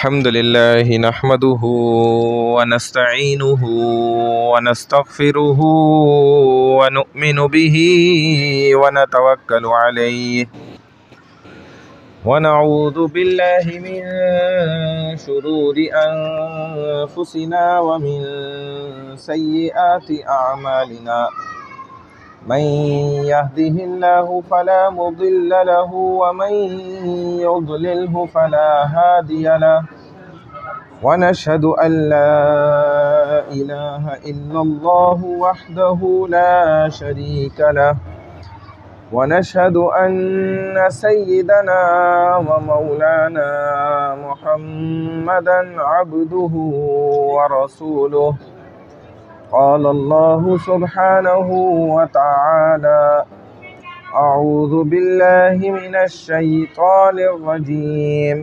الحمد لله نحمده ونستعينه ونستغفره ونؤمن به ونتوكل عليه ونعوذ بالله من شرور أنفسنا ومن سيئات أعمالنا من يهده الله فلا مضل له ومن يضلله فلا هادي له ونشهد أن لا إله إلا الله وحده لا شريك له ونشهد أن سيدنا ومولانا محمدا عبده ورسوله قال الله سبحانه وتعالى أعوذ بالله من الشيطان الرجيم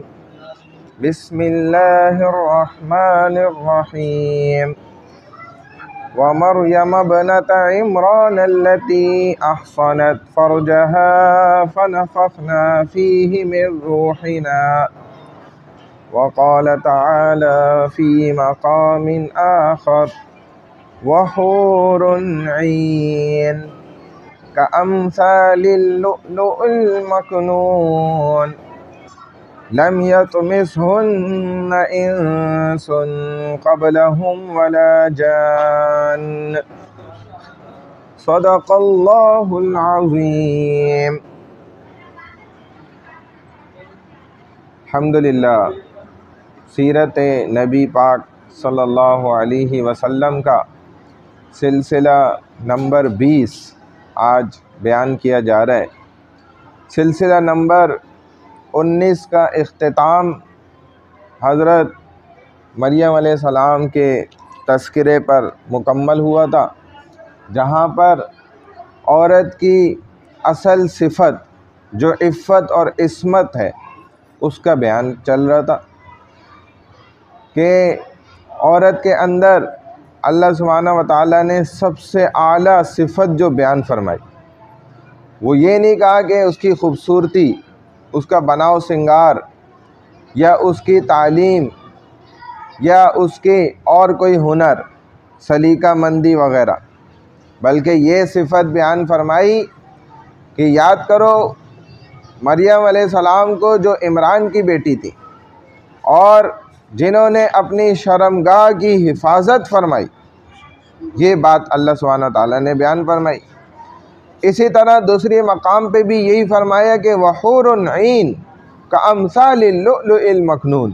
بسم الله الرحمن الرحيم ومريم ابنة عمران التي أحصنت فرجها فنفخنا فيه من روحنا وقال تعالى في مقام آخر وحور عين كأمثال اللؤلؤ المكنون لم يطمثهن إنس قبلهم ولا جان صدق الله العظيم. الحمدللہ سیرت نبی پاک صلی اللہ علیہ وسلم کا سلسلہ نمبر 20 آج بیان کیا جا رہا ہے. سلسلہ نمبر 19 کا اختتام حضرت مریم علیہ السلام کے تذکرے پر مکمل ہوا تھا، جہاں پر عورت کی اصل صفت جو عفت اور عصمت ہے اس کا بیان چل رہا تھا کہ عورت کے اندر اللہ سبحانہ و تعالیٰ نے سب سے اعلیٰ صفت جو بیان فرمائی، وہ یہ نہیں کہا کہ اس کی خوبصورتی، اس کا بناؤ سنگار یا اس کی تعلیم یا اس کی اور کوئی ہنر، سلیقہ مندی وغیرہ، بلکہ یہ صفت بیان فرمائی کہ یاد کرو مریم علیہ السلام کو جو عمران کی بیٹی تھی اور جنہوں نے اپنی شرمگاہ کی حفاظت فرمائی، یہ بات اللہ سبحانہ تعالیٰ نے بیان فرمائی. اسی طرح دوسری مقام پہ بھی یہی فرمایا کہ وحور عین کامثال اللؤلؤ المکنون،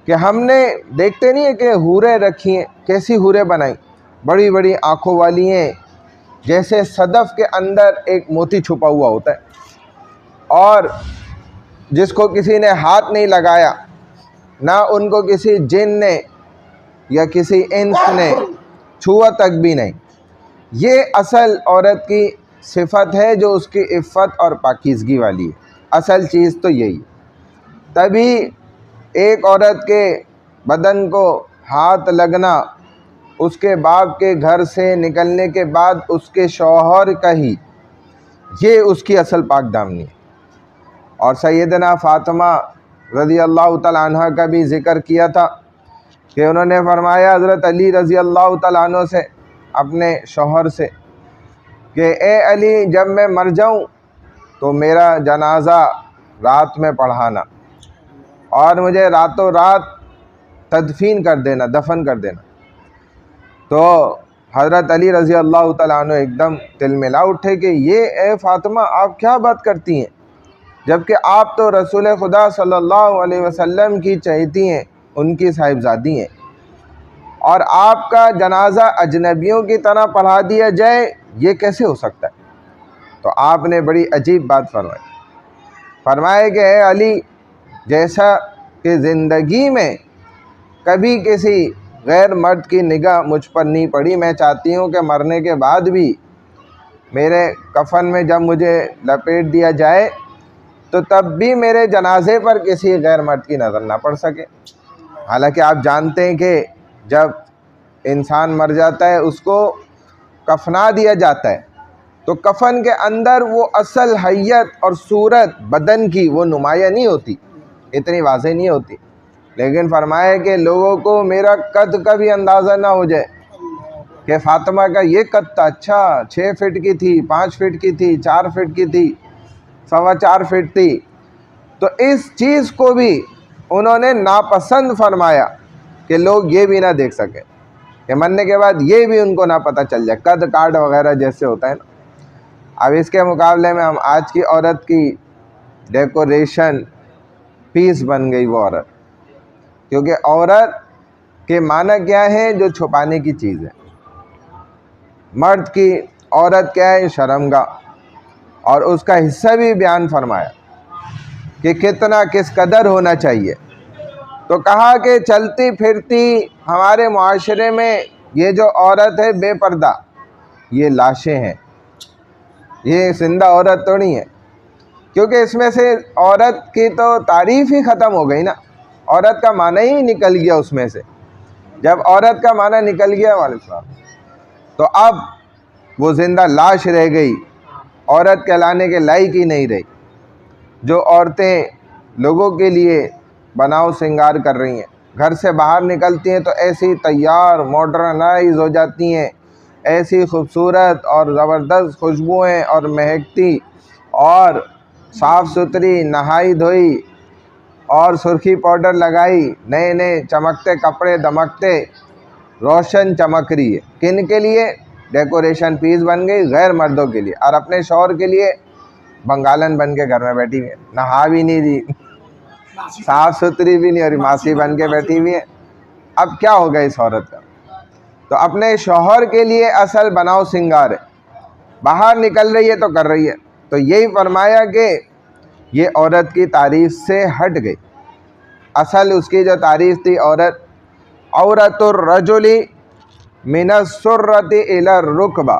کہ ہم نے دیکھتے نہیں ہے کہ حوریں رکھی ہیں، کیسی حوریں بنائیں، بڑی بڑی آنکھوں والی ہیں، جیسے صدف کے اندر ایک موتی چھپا ہوا ہوتا ہے اور جس کو کسی نے ہاتھ نہیں لگایا، نہ ان کو کسی جن نے یا کسی انس نے چھوا تک بھی نہیں. یہ اصل عورت کی صفت ہے جو اس کی عفت اور پاکیزگی والی ہے. اصل چیز تو یہی. تبھی ایک عورت کے بدن کو ہاتھ لگنا، اس کے باپ کے گھر سے نکلنے کے بعد اس کے شوہر کا ہی، یہ اس کی اصل پاک دامنی ہے. اور سیدنا فاطمہ رضی اللہ تعالیٰ عنہ کا بھی ذکر کیا تھا کہ انہوں نے فرمایا حضرت علی رضی اللہ تعالیٰ عنہ سے، اپنے شوہر سے، کہ اے علی جب میں مر جاؤں تو میرا جنازہ رات میں پڑھانا اور مجھے راتوں رات تدفین کر دینا، دفن کر دینا. تو حضرت علی رضی اللہ تعالیٰ عنہ ایک دم تلملا اٹھے کہ یہ اے فاطمہ آپ کیا بات کرتی ہیں، جبکہ آپ تو رسول خدا صلی اللہ علیہ وسلم کی چہیتی ہیں، ان کی صاحبزادی ہیں، اور آپ کا جنازہ اجنبیوں کی طرح پڑھا دیا جائے، یہ کیسے ہو سکتا ہے؟ تو آپ نے بڑی عجیب بات فرمایا کہ اے علی، جیسا کہ زندگی میں کبھی کسی غیر مرد کی نگاہ مجھ پر نہیں پڑی، میں چاہتی ہوں کہ مرنے کے بعد بھی میرے کفن میں جب مجھے لپیٹ دیا جائے تو تب بھی میرے جنازے پر کسی غیر مرد کی نظر نہ پڑ سکے. حالانکہ آپ جانتے ہیں کہ جب انسان مر جاتا ہے اس کو کفنا دیا جاتا ہے تو کفن کے اندر وہ اصل حیت اور صورت بدن کی وہ نمایاں نہیں ہوتی، اتنی واضح نہیں ہوتی. لیکن فرمایا کہ لوگوں کو میرا قد کا بھی اندازہ نہ ہو جائے کہ فاطمہ کا یہ قد تھا، اچھا 6 فٹ کی تھی، 5 فٹ کی تھی، 4 فٹ کی تھی، 4.25 فٹ تھی. تو اس چیز کو بھی انہوں نے ناپسند فرمایا کہ لوگ یہ بھی نہ دیکھ سکیں، کہ مرنے کے بعد یہ بھی ان کو نہ پتہ چل جائے، قد کاٹ وغیرہ جیسے ہوتا ہے نا. اب اس کے مقابلے میں ہم آج کی عورت کی ڈیکوریشن پیس بن گئی وہ عورت، کیونکہ عورت کے معنی کیا ہے؟ جو چھپانے کی چیز ہے. مرد کی عورت کیا ہے؟ شرمگاہ. اور اس کا حصہ بھی بیان فرمایا کہ کتنا کس قدر ہونا چاہیے. تو کہا کہ چلتی پھرتی ہمارے معاشرے میں یہ جو عورت ہے بے پردہ، یہ لاشیں ہیں، یہ زندہ عورت تو نہیں ہے. کیونکہ اس میں سے عورت کی تو تعریف ہی ختم ہو گئی نا، عورت کا معنی ہی نکل گیا اس میں سے. جب عورت کا معنی نکل گیا تو اب وہ زندہ لاش رہ گئی، عورت کہلانے کے لائق ہی نہیں رہی. جو عورتیں لوگوں کے لیے بناؤ سنگار کر رہی ہیں، گھر سے باہر نکلتی ہیں تو ایسی تیار ماڈرنائز ہو جاتی ہیں، ایسی خوبصورت اور زبردست خوشبوئیں اور مہکتی اور صاف ستھری، نہائی دھوئی اور سرخی پاؤڈر لگائی، نئے نئے چمکتے کپڑے دمکتے روشن چمک رہی ہے. کن کے لیے؟ ڈیکوریشن پیس بن گئی غیر مردوں کے لیے. اور اپنے شوہر کے لیے بنگالن بن کے گھر میں بیٹھی ہوئی ہے، نہا بھی نہیں رہی، صاف ستھری بھی نہیں، اور ماسی بن کے بیٹھی ہوئی ہے. اب کیا ہوگا اس عورت کا؟ تو اپنے شوہر کے لیے اصل بناؤ سنگار ہے، باہر نکل رہی ہے تو کر رہی ہے. تو یہی فرمایا کہ یہ عورت کی تعریف سے ہٹ گئی. اصل اس کی جو تعریف تھی عورت الرجل من السرۃ الی الرکبہ.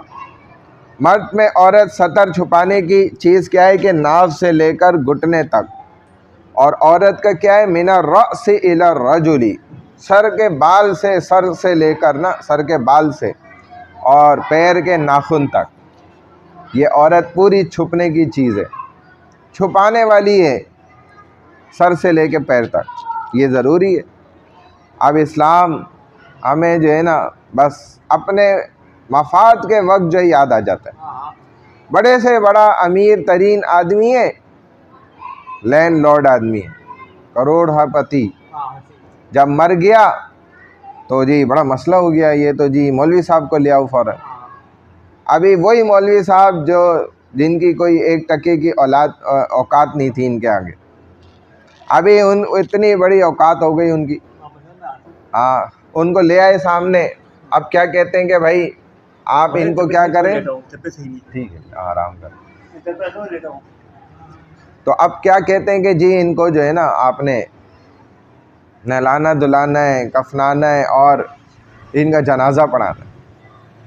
مرد میں عورت سطر چھپانے کی چیز کیا ہے کہ ناف سے لے کر گھٹنے تک، اور عورت کا کیا ہے؟ من الرأس الی الرجل، سر کے بال سے، سر سے لے کر نا، سر کے بال سے اور پیر کے ناخن تک. یہ عورت پوری چھپنے کی چیز ہے، چھپانے والی ہے، سر سے لے کے پیر تک. یہ ضروری ہے. اب اسلام ہمیں جو ہے نا بس اپنے مفاد کے وقت جو یاد آ جاتا ہے. بڑے سے بڑا امیر ترین آدمی ہے، لینڈ لارڈ آدمی ہے، کروڑ پتی، جب مر گیا تو جی بڑا مسئلہ ہو گیا، یہ تو جی مولوی صاحب کو لے آؤ فوراً. ابھی وہی مولوی صاحب جن کی کوئی 1 ٹکے کی اوقات نہیں تھی ان کے آگے، ابھی اتنی بڑی اوقات ہو گئی ان کی. ہاں، ان کو لے آئے سامنے. اب کیا کہتے ہیں کہ بھائی آپ ان کو کیا کریں؟ ٹھیک ہے، آرام کریں. تو اب کیا کہتے ہیں کہ جی ان کو جو ہے نا آپ نے نہلانا دلانا ہے، کفنانا ہے اور ان کا جنازہ پڑھانا ہے.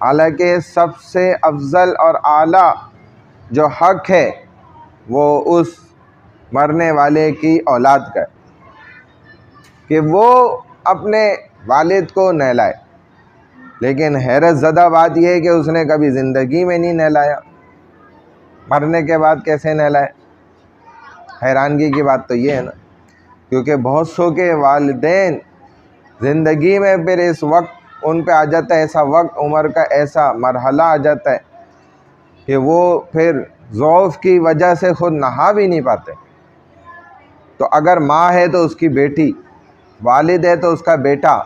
حالانکہ سب سے افضل اور اعلیٰ جو حق ہے وہ اس مرنے والے کی اولاد کا ہے کہ وہ اپنے والد کو نہلائے. لیکن حیرت زدہ بات یہ ہے کہ اس نے کبھی زندگی میں نہیں نہلایا، مرنے کے بعد کیسے نہلائے؟ حیرانگی کی بات تو یہ ہے نا، کیونکہ بہت سو کے والدین زندگی میں پھر اس وقت ان پہ آ جاتا ہے، ایسا وقت عمر کا ایسا مرحلہ آ جاتا ہے کہ وہ پھر ضعف کی وجہ سے خود نہا بھی نہیں پاتے. تو اگر ماں ہے تو اس کی بیٹی، والد ہے تو اس کا بیٹا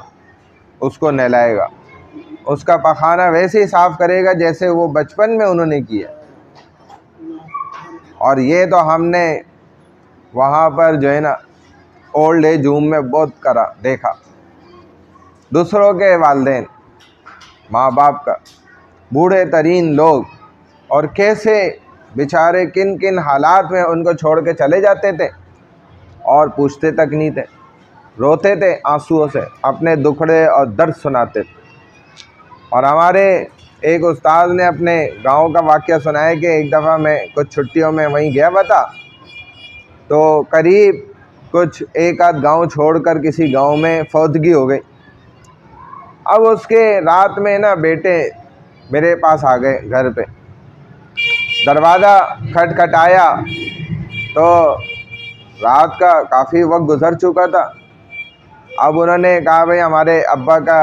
اس کو نہلائے گا، اس کا پخانہ ویسے ہی صاف کرے گا جیسے وہ بچپن میں انہوں نے کیا. اور یہ تو ہم نے وہاں پر جو ہے نا اولڈ ایج ہوم میں بہت دیکھا. دوسروں کے والدین، ماں باپ کا، بوڑھے ترین لوگ، اور کیسے بیچارے کن کن حالات میں ان کو چھوڑ کے چلے جاتے تھے اور پوچھتے تک نہیں تھے، روتے تھے آنسوؤں سے، اپنے دکھڑے اور درد سناتے تھے. اور ہمارے ایک استاد نے اپنے گاؤں کا واقعہ سنایا کہ ایک دفعہ میں کچھ چھٹیوں میں وہیں گیا ہوا تھا، تو قریب کچھ 1 آدھ گاؤں چھوڑ کر کسی گاؤں میں فوتگی ہو گئی. اب اس کے رات میں نا بیٹے میرے پاس آ گئے گھر پہ، دروازہ کھٹکھٹایا تو رات کا کافی وقت گزر چکا تھا. اب انہوں نے کہا بھائی ہمارے ابا کا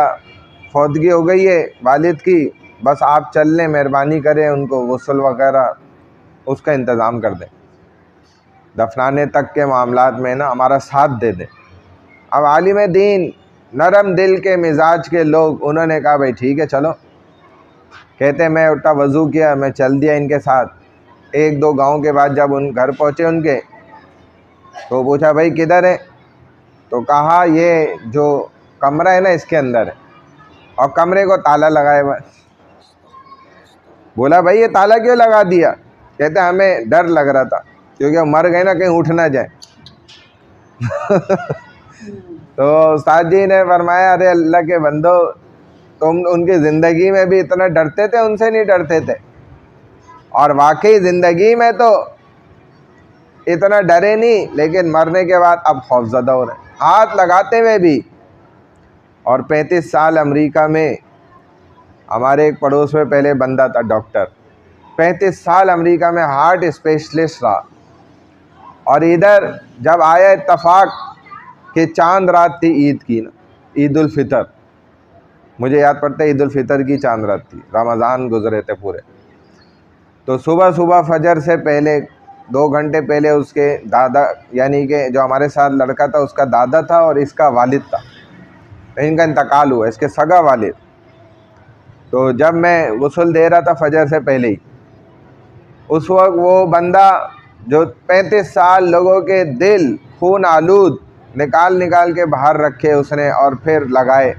فوتگی ہو گئی ہے والد کی، بس آپ چل لیں، مہربانی کریں ان کو غسل وغیرہ اس کا انتظام کر دیں، دفنانے تک کے معاملات میں نا ہمارا ساتھ دے دیں۔ اب عالم دین نرم دل کے مزاج کے لوگ انہوں نے کہا بھائی ٹھیک ہے چلو۔ کہتے میں اٹھا، وضو کیا، میں چل دیا ان کے ساتھ۔ ایک دو گاؤں کے بعد جب ان گھر پہنچے ان کے، تو پوچھا بھائی کدھر ہے؟ تو کہا یہ جو کمرہ ہے نا اس کے اندر ہے، اور کمرے کو تالا لگائے ہوا ہے۔ بولا بھائی یہ تالا کیوں لگا دیا؟ کہتے ہمیں ڈر لگ رہا تھا کیونکہ مر گئے نا کہیں اٹھ نہ جائیں۔ تو استاد جی نے فرمایا ارے اللہ کے بندو، تم ان کی زندگی میں بھی اتنا ڈرتے تھے، ان سے نہیں ڈرتے تھے، اور واقعی زندگی میں تو اتنا ڈرے نہیں، لیکن مرنے کے بعد اب خوف زدہ ہو رہے ہیں ہاتھ لگاتے ہوئے بھی۔ اور 35 سال امریکہ میں ہمارے ایک پڑوس میں پہلے بندہ تھا ڈاکٹر، 35 سال امریکہ میں ہارٹ اسپیشلسٹ رہا، اور ادھر جب آیا اتفاق کہ چاند رات تھی عید کی نا، عید الفطر، مجھے یاد پڑتا ہے عید الفطر کی چاند رات تھی، رمضان گزرے تھے پورے۔ تو صبح صبح فجر سے پہلے 2 گھنٹے پہلے اس کے دادا، یعنی کہ جو ہمارے ساتھ لڑکا تھا اس کا دادا تھا اور اس کا والد تھا، ان کا انتقال ہوا، اس کے سگا والد۔ تو جب میں غسل دے رہا تھا فجر سے پہلے ہی، اس وقت وہ بندہ جو 35 سال لوگوں کے دل خون آلود نکال کے باہر رکھے اس نے اور پھر لگائے،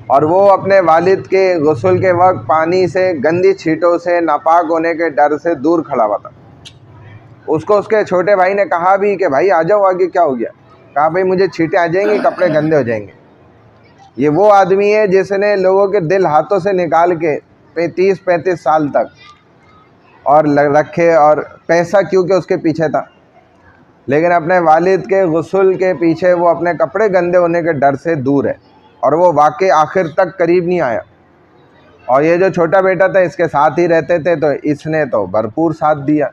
اور وہ اپنے والد کے غسل کے وقت پانی سے، گندی چھینٹوں سے ناپاک ہونے کے ڈر سے دور کھڑا ہوا تھا۔ اس کو اس کے چھوٹے بھائی نے کہا بھی کہ بھائی آ جاؤ آگے، کیا ہو گیا؟ کہا بھائی مجھے چھینٹیں آ جائیں گی، کپڑے گندے ہو جائیں گے۔ یہ وہ آدمی ہے جس نے لوگوں کے دل ہاتھوں سے نکال کے 30-35 سال تک اور رکھے، اور پیسہ کیونکہ اس کے پیچھے تھا، لیکن اپنے والد کے غسل کے پیچھے وہ اپنے کپڑے گندے ہونے کے ڈر سے دور ہے، اور وہ واقعی آخر تک قریب نہیں آیا۔ اور یہ جو چھوٹا بیٹا تھا اس کے ساتھ ہی رہتے تھے، تو اس نے تو بھرپور ساتھ دیا،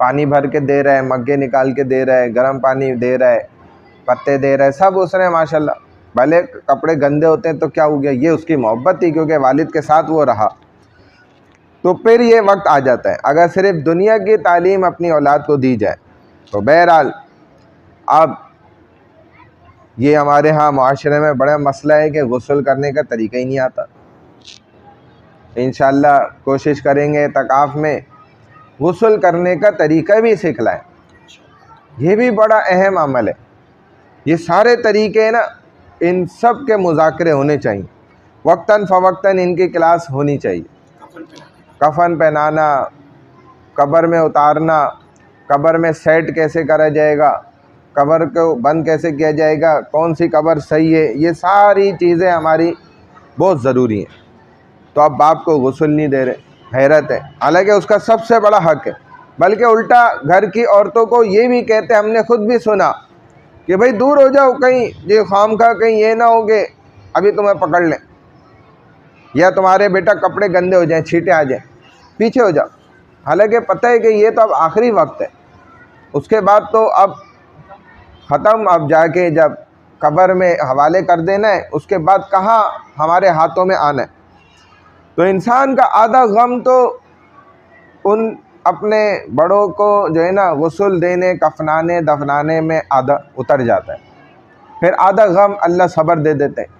پانی بھر کے دے رہا ہے، مگے نکال کے دے رہا ہے، گرم پانی دے رہا ہے، پتے دے رہا ہے، سب اس نے ماشاءاللہ۔ بھلے کپڑے گندے ہوتے ہیں تو کیا ہو گیا، یہ اس کی محبت تھی کیونکہ والد کے ساتھ وہ رہا۔ تو پھر یہ وقت آ جاتا ہے اگر صرف دنیا کی تعلیم اپنی اولاد کو دی جائے تو بہرحال اب یہ ہمارے ہاں معاشرے میں بڑا مسئلہ ہے کہ غسل کرنے کا طریقہ ہی نہیں آتا۔ انشاءاللہ کوشش کریں گے اعتکاف میں غسل کرنے کا طریقہ بھی سیکھ لائیں، یہ بھی بڑا اہم عمل ہے۔ یہ سارے طریقے نا ان سب کے مذاکرے ہونے چاہیے، وقتاً فوقتاً ان کی کلاس ہونی چاہیے۔ کفن پہنانا، قبر میں اتارنا، قبر میں سیٹ کیسے کرا جائے گا، قبر کو بند کیسے کیا جائے گا، کون سی قبر صحیح ہے، یہ ساری چیزیں ہماری بہت ضروری ہیں۔ تو اب باپ کو غسل نہیں دے رہے، حیرت ہے، حالانکہ اس کا سب سے بڑا حق ہے، بلکہ الٹا گھر کی عورتوں کو یہ بھی کہتے، ہم نے خود بھی سنا کہ بھئی دور ہو جاؤ، کہیں یہ خامخواہ کہیں یہ نہ ہو کہ ابھی تمہیں پکڑ لیں، یا تمہارے بیٹا کپڑے گندے ہو جائیں، چھینٹیں آ جائیں، پیچھے ہو جاؤ۔ حالانکہ پتہ ہے کہ یہ تو اب آخری وقت ہے، اس کے بعد تو اب ختم، اب جا کے جب قبر میں حوالے کر دینا ہے، اس کے بعد کہاں ہمارے ہاتھوں میں آنا ہے۔ تو انسان کا آدھا غم تو ان اپنے بڑوں کو جو ہے نا غسل دینے، کفنانے، دفنانے میں آدھا اتر جاتا ہے، پھر آدھا غم اللہ صبر دے دیتے ہیں۔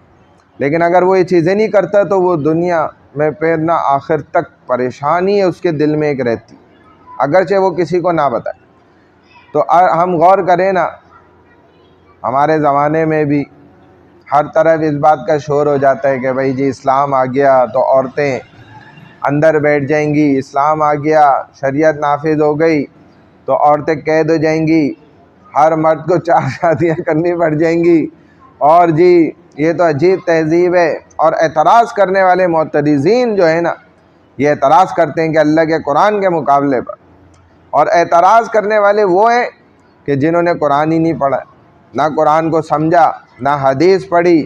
لیکن اگر وہ یہ چیزیں نہیں کرتا تو وہ دنیا میں پھر نہ آخر تک پریشانی ہے اس کے دل میں ایک رہتی، اگرچہ وہ کسی کو نہ بتائے۔ تو ہم غور کریں نا، ہمارے زمانے میں بھی ہر طرف اس بات کا شور ہو جاتا ہے کہ بھائی جی اسلام آ گیا تو عورتیں اندر بیٹھ جائیں گی، اسلام آ گیا، شریعت نافذ ہو گئی تو عورتیں قید ہو جائیں گی، ہر مرد کو 4 شادیاں کرنی پڑ جائیں گی، اور جی یہ تو عجیب تہذیب ہے۔ اور اعتراض کرنے والے معترضین جو ہیں نا، یہ اعتراض کرتے ہیں کہ اللہ کے قرآن کے مقابلے پر، اور اعتراض کرنے والے وہ ہیں کہ جنہوں نے قرآن ہی نہیں پڑھا، نہ قرآن کو سمجھا، نہ حدیث پڑھی،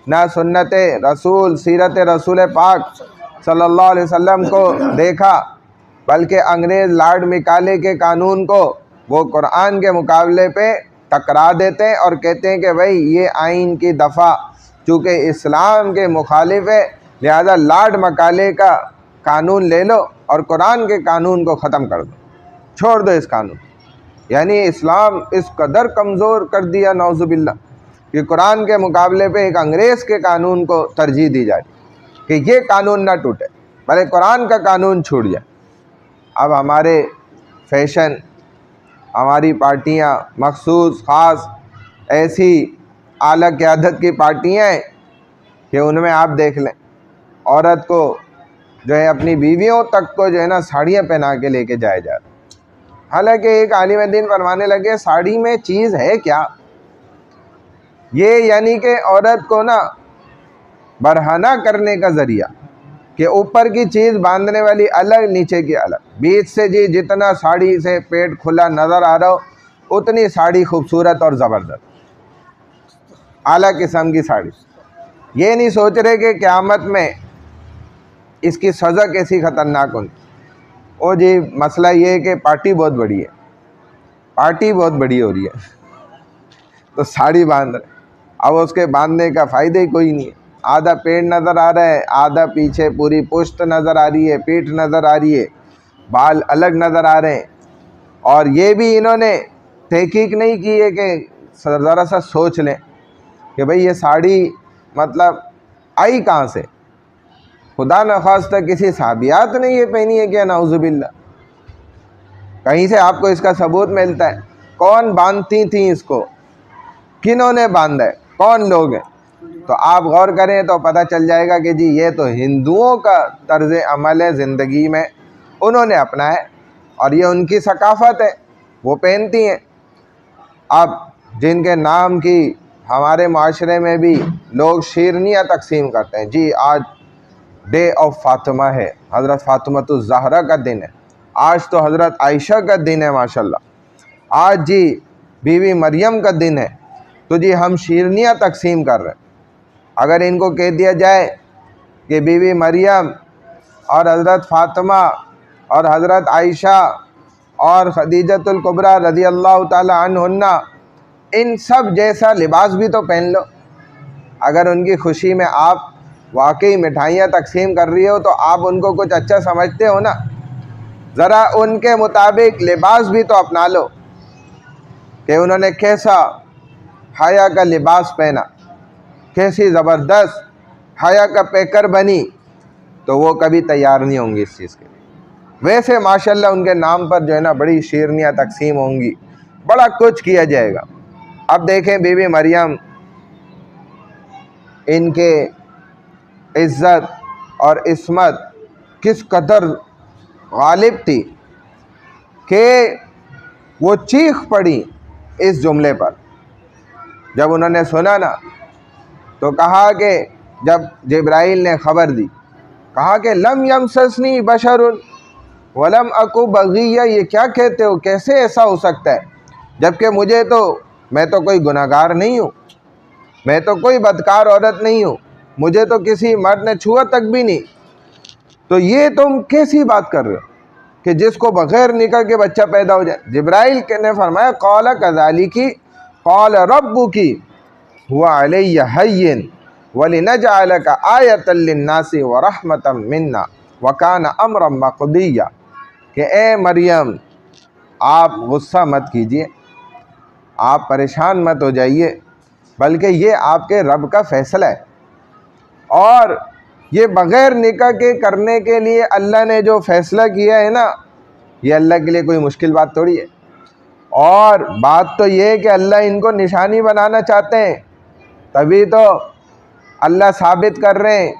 نہ سنت رسول، سیرت رسول پاک صلی اللہ علیہ وسلم کو دیکھا، بلکہ انگریز لارڈ مکالے کے قانون کو وہ قرآن کے مقابلے پہ ٹکرا دیتے ہیں اور کہتے ہیں کہ بھائی یہ آئین کی دفعہ چونکہ اسلام کے مخالف ہے لہذا لارڈ مکالے کا قانون لے لو اور قرآن کے قانون کو ختم کر دو، چھوڑ دو اس قانون۔ یعنی اسلام اس قدر کمزور کر دیا نعوذ باللہ کہ قرآن کے مقابلے پہ ایک انگریز کے قانون کو ترجیح دی جا رہی کہ یہ قانون نہ ٹوٹے بلکہ قرآن کا قانون چھوٹ جائے۔ اب ہمارے فیشن، ہماری پارٹیاں مخصوص خاص ایسی اعلیٰ قیادت کی پارٹیاں ہیں کہ ان میں آپ دیکھ لیں عورت کو جو ہے اپنی بیویوں تک کو جو ہے نا ساڑیاں پہنا کے لے کے جایا جا رہا ہے۔ حالانکہ ایک عالم دین فرمانے لگے ساڑی میں چیز ہے کیا؟ یہ یعنی کہ عورت کو نا برہنہ کرنے کا ذریعہ کہ اوپر کی چیز باندھنے والی الگ، نیچے کی الگ، بیچ سے جی جتنا ساڑی سے پیٹ کھلا نظر آ رہا ہو اتنی ساڑی خوبصورت اور زبردست اعلیٰ قسم کی ساڑی۔ یہ نہیں سوچ رہے کہ قیامت میں اس کی سزا کیسی خطرناک ہوگی۔ او جی مسئلہ یہ ہے کہ پارٹی بہت بڑی ہے، پارٹی بہت بڑی ہو رہی ہے تو ساڑی باندھ رہے، اب اس کے باندھنے کا فائدہ ہی کوئی نہیں ہے۔ آدھا پیٹ نظر آ رہا ہے، آدھا پیچھے پوری پشت نظر آ رہی ہے، پیٹھ نظر آ رہی ہے، بال الگ نظر آ رہے ہیں۔ اور یہ بھی انہوں نے تحقیق نہیں کی ہے کہ ذرا سا سوچ لیں کہ بھئی یہ ساڑی مطلب آئی کہاں سے؟ خدا نخواستہ کسی صحابیات نے یہ پہنی ہے کیا؟ نعوذ باللہ، کہیں سے آپ کو اس کا ثبوت ملتا ہے؟ کون باندھتی تھیں اس کو؟ کنہوں نے باندھا ہے؟ کون لوگ ہیں؟ تو آپ غور کریں تو پتہ چل جائے گا کہ جی یہ تو ہندوؤں کا طرز عمل ہے، زندگی میں انہوں نے اپنایا ہے اور یہ ان کی ثقافت ہے، وہ پہنتی ہیں۔ اب جن کے نام کی ہمارے معاشرے میں بھی لوگ شیرنیاں تقسیم کرتے ہیں، جی آج ڈے آف فاطمہ ہے، حضرت فاطمۃ الزہرا کا دن ہے، آج تو حضرت عائشہ کا دن ہے ماشاءاللہ، آج جی بیوی مریم کا دن ہے، تو جی ہم شیرنیاں تقسیم کر رہے ہیں۔ اگر ان کو کہہ دیا جائے کہ بیوی مریم اور حضرت فاطمہ اور حضرت عائشہ اور خدیجۃ الکبریٰ رضی اللہ تعالی عنہن ان سب جیسا لباس بھی تو پہن لو، اگر ان کی خوشی میں آپ واقعی مٹھائیاں تقسیم کر رہی ہو تو آپ ان کو کچھ اچھا سمجھتے ہو نا، ذرا ان کے مطابق لباس بھی تو اپنا لو کہ انہوں نے کیسا حیا کا لباس پہنا، کیسی زبردست حیا کا پیکر بنی، تو وہ کبھی تیار نہیں ہوں گی اس چیز کے لیے۔ ویسے ماشاءاللہ ان کے نام پر جو ہے نا بڑی شیرنیاں تقسیم ہوں گی، بڑا کچھ کیا جائے گا۔ اب دیکھیں بیوی مریم، ان کے عزت اور عصمت کس قدر غالب تھی کہ وہ چیخ پڑی اس جملے پر جب انہوں نے سنا نا، تو کہا کہ جب جبرائیل نے خبر دی، کہا کہ لم یمسسنی بشر ولم اکو بغیہ، یہ کیا کہتے ہو؟ کیسے ایسا ہو سکتا ہے جبکہ میں تو کوئی گناہگار نہیں ہوں، میں تو کوئی بدکار عورت نہیں ہوں، مجھے تو کسی مرد نے چھوا تک بھی نہیں، تو یہ تم کیسی بات کر رہے ہو کہ جس کو بغیر نکاح کے بچہ پیدا ہو جائے؟ جبرائیل نے فرمایا قال کذالک قال ربک هو علی ہین ولنجعلک آیۃ للناس ورحمۃ منا وکان امرا مقضیا، کہ اے مریم آپ غصہ مت کیجیے، آپ پریشان مت ہو جائیے، بلکہ یہ آپ کے رب کا فیصلہ ہے، اور یہ بغیر نکاح کے کرنے کے لیے اللہ نے جو فیصلہ کیا ہے نا، یہ اللہ کے لیے کوئی مشکل بات تھوڑی ہے۔ اور بات تو یہ ہے کہ اللہ ان کو نشانی بنانا چاہتے ہیں، تبھی تو اللہ ثابت کر رہے ہیں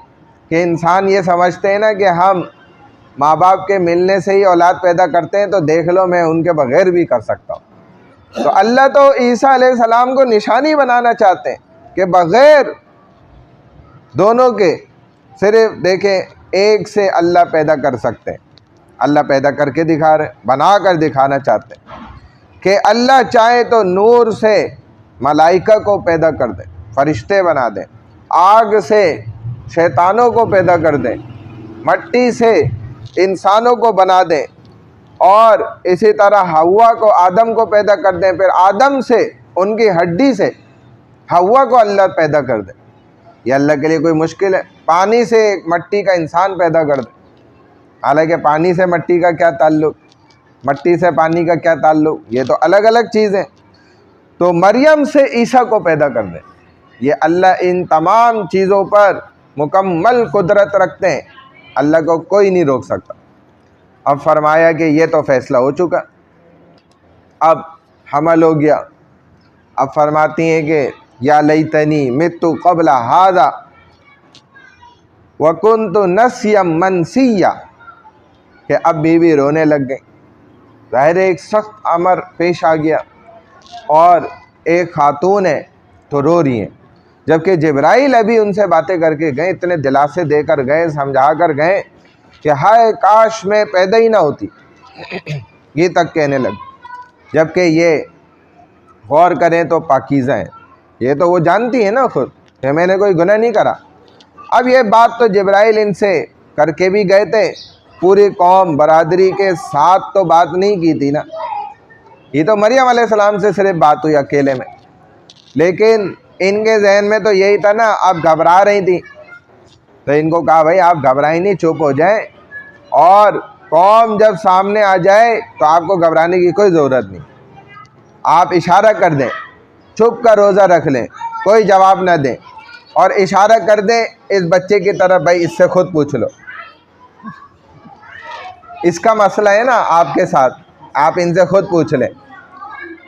کہ انسان یہ سمجھتے ہیں نا کہ ہم ماں باپ کے ملنے سے ہی اولاد پیدا کرتے ہیں، تو دیکھ لو میں ان کے بغیر بھی کر سکتا ہوں۔ تو اللہ تو عیسیٰ علیہ السلام کو نشانی بنانا چاہتے ہیں کہ بغیر دونوں کے صرف دیکھیں ایک سے اللہ پیدا کر سکتے ہیں، اللہ پیدا کر کے دکھا رہے، بنا کر دکھانا چاہتے ہیں کہ اللہ چاہے تو نور سے ملائکہ کو پیدا کر دیں، فرشتے بنا دیں، آگ سے شیطانوں کو پیدا کر دیں، مٹی سے انسانوں کو بنا دیں، اور اسی طرح حوا کو آدم کو پیدا کر دیں، پھر آدم سے ان کی ہڈی سے ہوا کو اللہ پیدا کر دے، یہ اللہ کے لیے کوئی مشکل ہے؟ پانی سے ایک مٹی کا انسان پیدا کر دے، حالانکہ پانی سے مٹی کا کیا تعلق، مٹی سے پانی کا کیا تعلق، یہ تو الگ الگ چیزیں۔ تو مریم سے عیسیٰ کو پیدا کر دے، یہ اللہ ان تمام چیزوں پر مکمل قدرت رکھتے ہیں، اللہ کو کوئی نہیں روک سکتا۔ اب فرمایا کہ یہ تو فیصلہ ہو چکا، اب حمل ہو گیا۔ اب فرماتی ہیں کہ یا لیتنی مت قبل ھذا وکنت نسیا منسیا، کہ اب بیوی رونے لگ گئی۔ ظاہر ایک سخت امر پیش آ گیا، اور ایک خاتون ہے تو رو رہی ہیں، جبکہ جبرائیل ابھی ان سے باتیں کر کے گئے، اتنے دلاسے دے کر گئے، سمجھا کر گئے کہ ہائے کاش میں پیدا ہی نہ ہوتی، یہ تک کہنے لگ، جبکہ یہ غور کریں تو پاکیزہ ہیں، یہ تو وہ جانتی ہیں نا خود کہ میں نے کوئی گناہ نہیں کرا۔ اب یہ بات تو جبرائیل ان سے کر کے بھی گئے تھے، پوری قوم برادری کے ساتھ تو بات نہیں کی تھی نا، یہ تو مریم علیہ السلام سے صرف بات ہوئی اکیلے میں، لیکن ان کے ذہن میں تو یہی تھا نا، آپ گھبرا رہی تھی تو ان کو کہا بھائی آپ گھبرائیں نہیں، چپ ہو جائیں، اور قوم جب سامنے آ جائے تو آپ کو گھبرانے کی کوئی ضرورت نہیں، آپ اشارہ کر دیں، چھپ کر روزہ رکھ لیں، کوئی جواب نہ دیں، اور اشارہ کر دیں اس بچے کی طرف، بھائی اس سے خود پوچھ لو، اس کا مسئلہ ہے نا آپ کے ساتھ، آپ ان سے خود پوچھ لیں،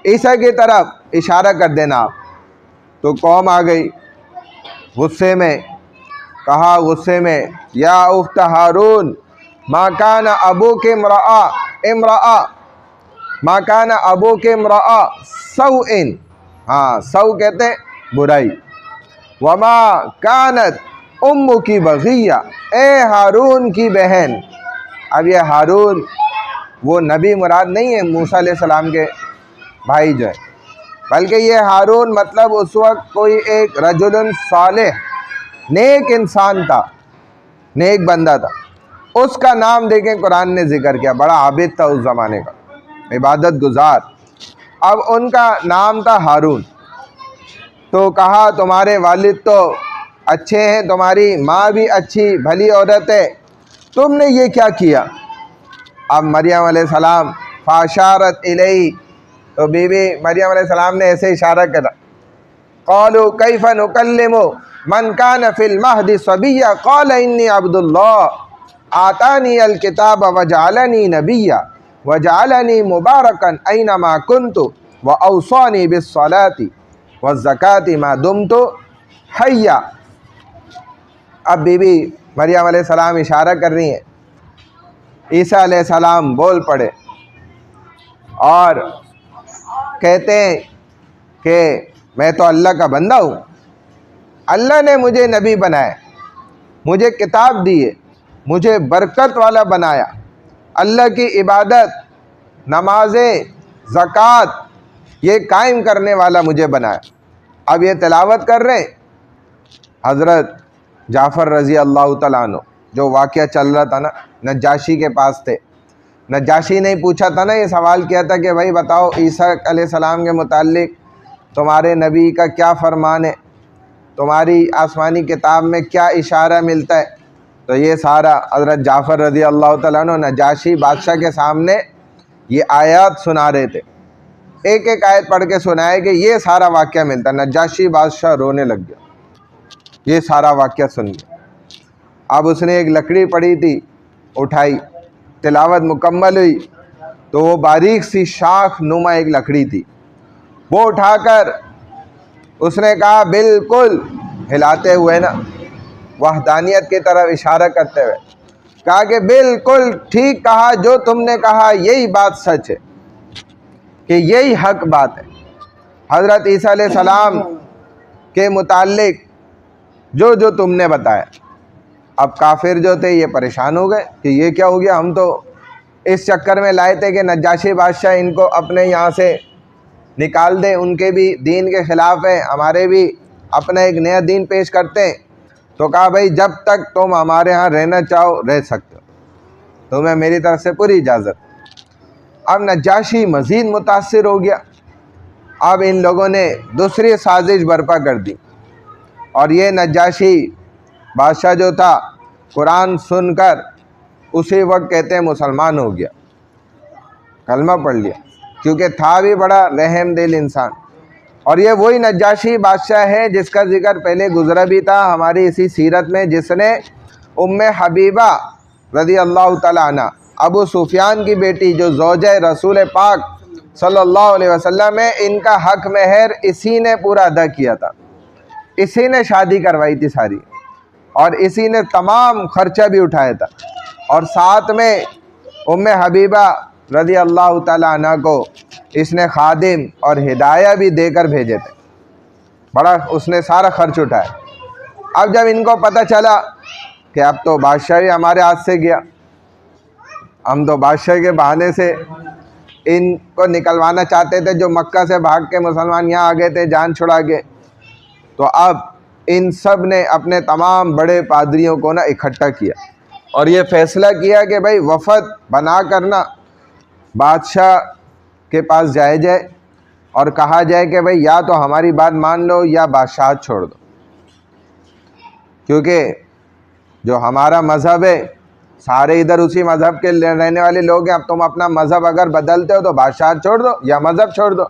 عیسیٰ کی طرف اشارہ کر دینا آپ۔ تو قوم آ گئی غصے میں، کہا غصے میں یا اخت ہارون ما کان ابوک امرأ ما کان ابوک امرأ سوء، ہاں سو کہتے ہیں برائی، وما کانت امک بغیہ، اے ہارون کی بہن۔ اب یہ ہارون وہ نبی مراد نہیں ہے موسیٰ علیہ السلام کے بھائی جو ہے، بلکہ یہ ہارون مطلب اس وقت کوئی ایک رجل صالح، نیک انسان تھا، نیک بندہ تھا، اس کا نام دیکھیں قرآن نے ذکر کیا، بڑا عابد تھا اس زمانے کا، عبادت گزار۔ اب ان کا نام تھا ہارون، تو کہا تمہارے والد تو اچھے ہیں، تمہاری ماں بھی اچھی بھلی عورت ہے، تم نے یہ کیا کیا؟ اب مریم علیہ السلام فاشارت الیہ، تو بی بی مریم علیہ السلام نے ایسے اشارہ کرا، قالوا کیف نکلم من کان فی المہد صبیا قال انی عبد اللہ آتانی الکتاب وجعلنی نبیا وجعلنی مبارکا اینما کنت واوصانی بالصلاۃ والزکاۃ ما دمت حیا۔ اب بی بی مریم علیہ السلام اشارہ کر رہی ہیں، عیسیٰ علیہ السلام بول پڑے اور کہتے ہیں کہ میں تو اللہ کا بندہ ہوں، اللہ نے مجھے نبی بنایا، مجھے کتاب دی ہے، مجھے برکت والا بنایا، اللہ کی عبادت، نمازیں، زکوٰۃ یہ قائم کرنے والا مجھے بنایا۔ اب یہ تلاوت کر رہے ہیں، حضرت جعفر رضی اللہ تعالیٰ عنہ، جو واقعہ چل رہا تھا نا، نجاشی کے پاس تھے، نجاشی نے پوچھا تھا نا، یہ سوال کیا تھا کہ بھائی بتاؤ عیسیٰ علیہ السلام کے متعلق تمہارے نبی کا کیا فرمان ہے، تمہاری آسمانی کتاب میں کیا اشارہ ملتا ہے؟ تو یہ سارا حضرت جعفر رضی اللہ تعالیٰ عنہ نجاشی بادشاہ کے سامنے یہ آیات سنا رہے تھے، ایک ایک آیت پڑھ کے سنائے کہ یہ سارا واقعہ ملتا ہے۔ نجاشی بادشاہ رونے لگ گیا، یہ سارا واقعہ سن گیا۔ اب اس نے ایک لکڑی پڑی تھی، اٹھائی، تلاوت مکمل ہوئی تو وہ باریک سی شاخ نما ایک لکڑی تھی، وہ اٹھا کر اس نے کہا بالکل، ہلاتے ہوئے نا، وحدانیت کی طرف اشارہ کرتے ہوئے کہا کہ بالکل ٹھیک کہا، جو تم نے کہا یہی بات سچ ہے، کہ یہی حق بات ہے۔ حضرت عیسیٰ علیہ السلام کے متعلق جو جو تم نے بتایا۔ اب کافر جو تھے یہ پریشان ہو گئے کہ یہ کیا ہو گیا، ہم تو اس چکر میں لائے تھے کہ نجاشی بادشاہ ان کو اپنے یہاں سے نکال دیں، ان کے بھی دین کے خلاف ہے، ہمارے بھی اپنا ایک نیا دین پیش کرتے ہیں۔ تو کہا بھائی جب تک تم ہمارے ہاں رہنا چاہو رہ سکتے ہو، تمہیں میری طرف سے پوری اجازت۔ اب نجاشی مزید متاثر ہو گیا، اب ان لوگوں نے دوسری سازش برپا کر دی، اور یہ نجاشی بادشاہ جو تھا قرآن سن کر اسی وقت کہتے ہیں مسلمان ہو گیا، کلمہ پڑھ لیا، کیونکہ تھا بھی بڑا رحم دل انسان۔ اور یہ وہی نجاشی بادشاہ ہے جس کا ذکر پہلے گزرا بھی تھا ہماری اسی سیرت میں، جس نے ام حبیبہ رضی اللہ تعالیٰ عنہ، ابو سفیان کی بیٹی جو زوجہ رسول پاک صلی اللہ علیہ وسلم ہے، ان کا حق مہر اسی نے پورا ادا کیا تھا، اسی نے شادی کروائی تھی ساری، اور اسی نے تمام خرچہ بھی اٹھایا تھا، اور ساتھ میں ام حبیبہ رضی اللہ تعالیٰ عنہ کو اس نے خادم اور ہدایہ بھی دے کر بھیجے تھے، بڑا اس نے سارا خرچ اٹھایا۔ اب جب ان کو پتہ چلا کہ اب تو بادشاہی ہمارے ہاتھ سے گیا، ہم تو بادشاہ کے بہانے سے ان کو نکلوانا چاہتے تھے، جو مکہ سے بھاگ کے مسلمان یہاں آ گئے تھے جان چھڑا کے، تو اب ان سب نے اپنے تمام بڑے پادریوں کو نا اکٹھا کیا، اور یہ فیصلہ کیا کہ بھائی وفد بنا کرنا بادشاہ کے پاس جائے اور کہا جائے کہ بھائی یا تو ہماری بات مان لو یا بادشاہت چھوڑ دو، کیونکہ جو ہمارا مذہب ہے سارے ادھر اسی مذہب کے رہنے والے لوگ ہیں، اب تم اپنا مذہب اگر بدلتے ہو تو بادشاہت چھوڑ دو یا مذہب چھوڑ دو۔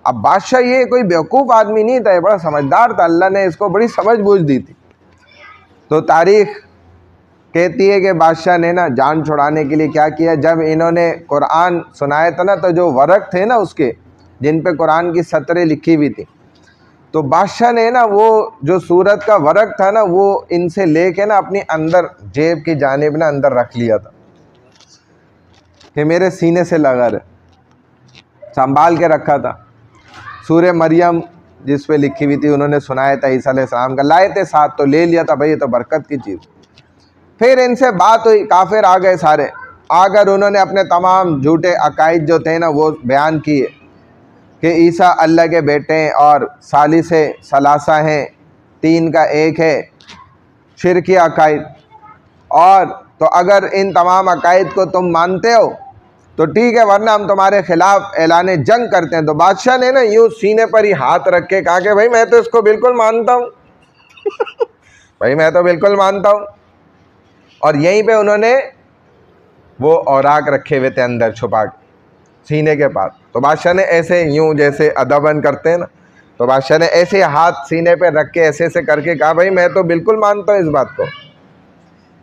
اب بادشاہ یہ کوئی بیوقوف آدمی نہیں تھا، یہ بڑا سمجھدار تھا، اللہ نے اس کو بڑی سمجھ بوجھ دی تھی۔ تو تاریخ کہتی ہے کہ بادشاہ نے نا جان چھڑانے کے لیے کیا کیا، جب انہوں نے قرآن سنایا تھا نا تو جو ورق تھے نا اس کے جن پہ قرآن کی سطریں لکھی ہوئی تھی، تو بادشاہ نے نا وہ جو سورت کا ورق تھا نا وہ ان سے لے کے نا اپنی اندر جیب کی جانب نا اندر رکھ لیا تھا کہ میرے سینے سے لگا رہے، سنبھال کے رکھا تھا۔ سورہ مریم جس پہ لکھی ہوئی تھی انہوں نے سنایا تھا عیسیٰ علیہ السلام کا، لائے تھے ساتھ تو لے لیا تھا، بھائی یہ تو برکت کی چیز۔ پھر ان سے بات ہوئی، کافر آ گئے سارے، آ کر انہوں نے اپنے تمام جھوٹے عقائد جو تھے نا وہ بیان کیے کہ عیسیٰ اللہ کے بیٹے ہیں اور ثالث ثلاثہ ہیں، تین کا ایک ہے، شرکی عقائد۔ اور تو اگر ان تمام عقائد کو تم مانتے ہو تو ٹھیک ہے، ورنہ ہم تمہارے خلاف اعلان جنگ کرتے ہیں۔ تو بادشاہ نے نا یوں سینے پر ہی ہاتھ رکھ کے کہا کہ بھائی میں تو اس کو بالکل مانتا ہوں بھائی میں تو بالکل مانتا ہوں۔ اور یہیں پہ انہوں نے وہ اوراق رکھے ہوئے تھے اندر چھپا کے سینے کے پاس، تو بادشاہ نے ایسے یوں جیسے ادباً کرتے ہیں نا، تو بادشاہ نے ایسے ہاتھ سینے پہ رکھ کے ایسے ایسے کر کے کہا بھائی میں تو بالکل مانتا ہوں اس بات کو،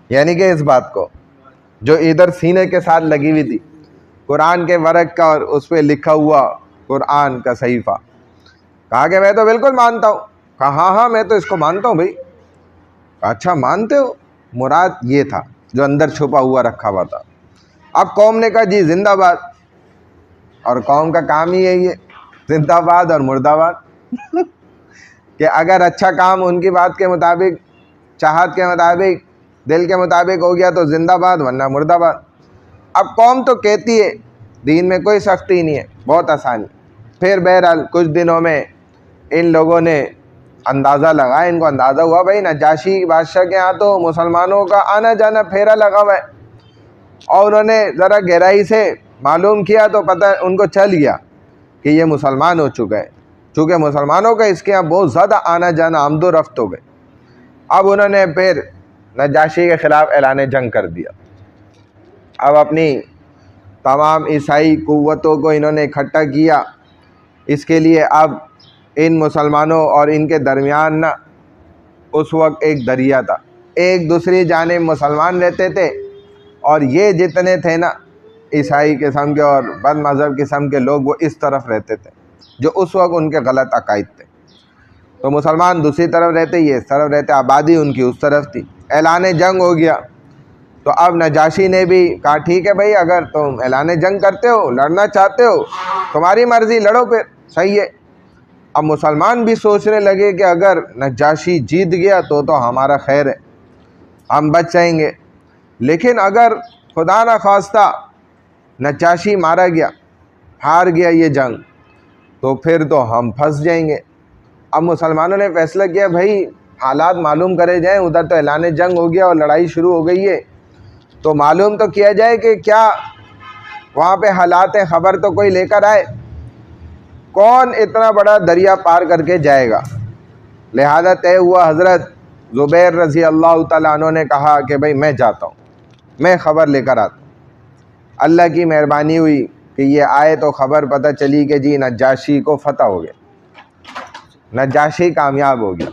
یعنی کہ اس بات کو جو ادھر سینے کے ساتھ لگی ہوئی تھی قرآن کے ورق کا اور اس پہ لکھا ہوا قرآن کا صحیفہ، کہا کہ میں تو بالکل مانتا ہوں۔ کہا ہاں ہاں میں تو اس کو مانتا ہوں بھائی۔ اچھا مانتے ہو؟ مراد یہ تھا جو اندر چھپا ہوا رکھا ہوا تھا۔ اب قوم نے کہا جی زندہ باد، اور قوم کا کام ہی یہی ہے زندہ باد اور مردہ باد کہ اگر اچھا کام ان کی بات کے مطابق، چاہت کے مطابق، دل کے مطابق ہو گیا تو زندہ باد، ورنہ مردہ باد۔ اب قوم تو کہتی ہے دین میں کوئی سختی نہیں ہے، بہت آسانی۔ پھر بہرحال کچھ دنوں میں ان لوگوں نے اندازہ لگایا، ان کو اندازہ ہوا بھائی نجاشی بادشاہ کے ہاں تو مسلمانوں کا آنا جانا پھیرا لگا ہوا ہے، اور انہوں نے ذرا گہرائی سے معلوم کیا تو پتہ ان کو چل گیا کہ یہ مسلمان ہو چکا ہے، چونکہ مسلمانوں کا اس کے ہاں بہت زیادہ آنا جانا آمد و رفت ہو گئے۔ اب انہوں نے پھر نجاشی کے خلاف اعلان جنگ کر دیا۔ اب اپنی تمام عیسائی قوتوں کو انہوں نے اکٹھا کیا، اس کے لیے اب ان مسلمانوں اور ان کے درمیان نا اس وقت ایک دریا تھا، ایک دوسری جانب مسلمان رہتے تھے اور یہ جتنے تھے نا عیسائی قسم کے اور بد مذہب قسم کے لوگ وہ اس طرف رہتے تھے جو اس وقت ان کے غلط عقائد تھے۔ تو مسلمان دوسری طرف رہتے، یہ اس طرف رہتے، آبادی ان کی اس طرف تھی۔ اعلان جنگ ہو گیا تو اب نجاشی نے بھی کہا ٹھیک ہے بھائی اگر تم اعلان جنگ کرتے ہو، لڑنا چاہتے ہو، تمہاری مرضی، لڑو پھر، صحیح ہے۔ اب مسلمان بھی سوچنے لگے کہ اگر نجاشی جیت گیا تو ہمارا خیر ہے، ہم بچ جائیں گے، لیکن اگر خدا نخواستہ نجاشی مارا گیا، ہار گیا یہ جنگ، تو پھر تو ہم پھنس جائیں گے۔ اب مسلمانوں نے فیصلہ کیا بھائی حالات معلوم کرے جائیں، ادھر تو اعلان جنگ ہو گیا اور لڑائی شروع ہو گئی ہے، تو معلوم تو کیا جائے کہ کیا وہاں پہ حالات ہیں، خبر تو کوئی لے کر آئے۔ کون اتنا بڑا دریا پار کر کے جائے گا؟ لہذا طے ہوا، حضرت زبیر رضی اللہ تعالیٰ عنہ نے کہا کہ بھئی میں جاتا ہوں، میں خبر لے کر آتا ہوں۔ اللہ کی مہربانی ہوئی کہ یہ آئے تو خبر پتہ چلی کہ جی نجاشی کو فتح ہو گیا، نجاشی کامیاب ہو گیا،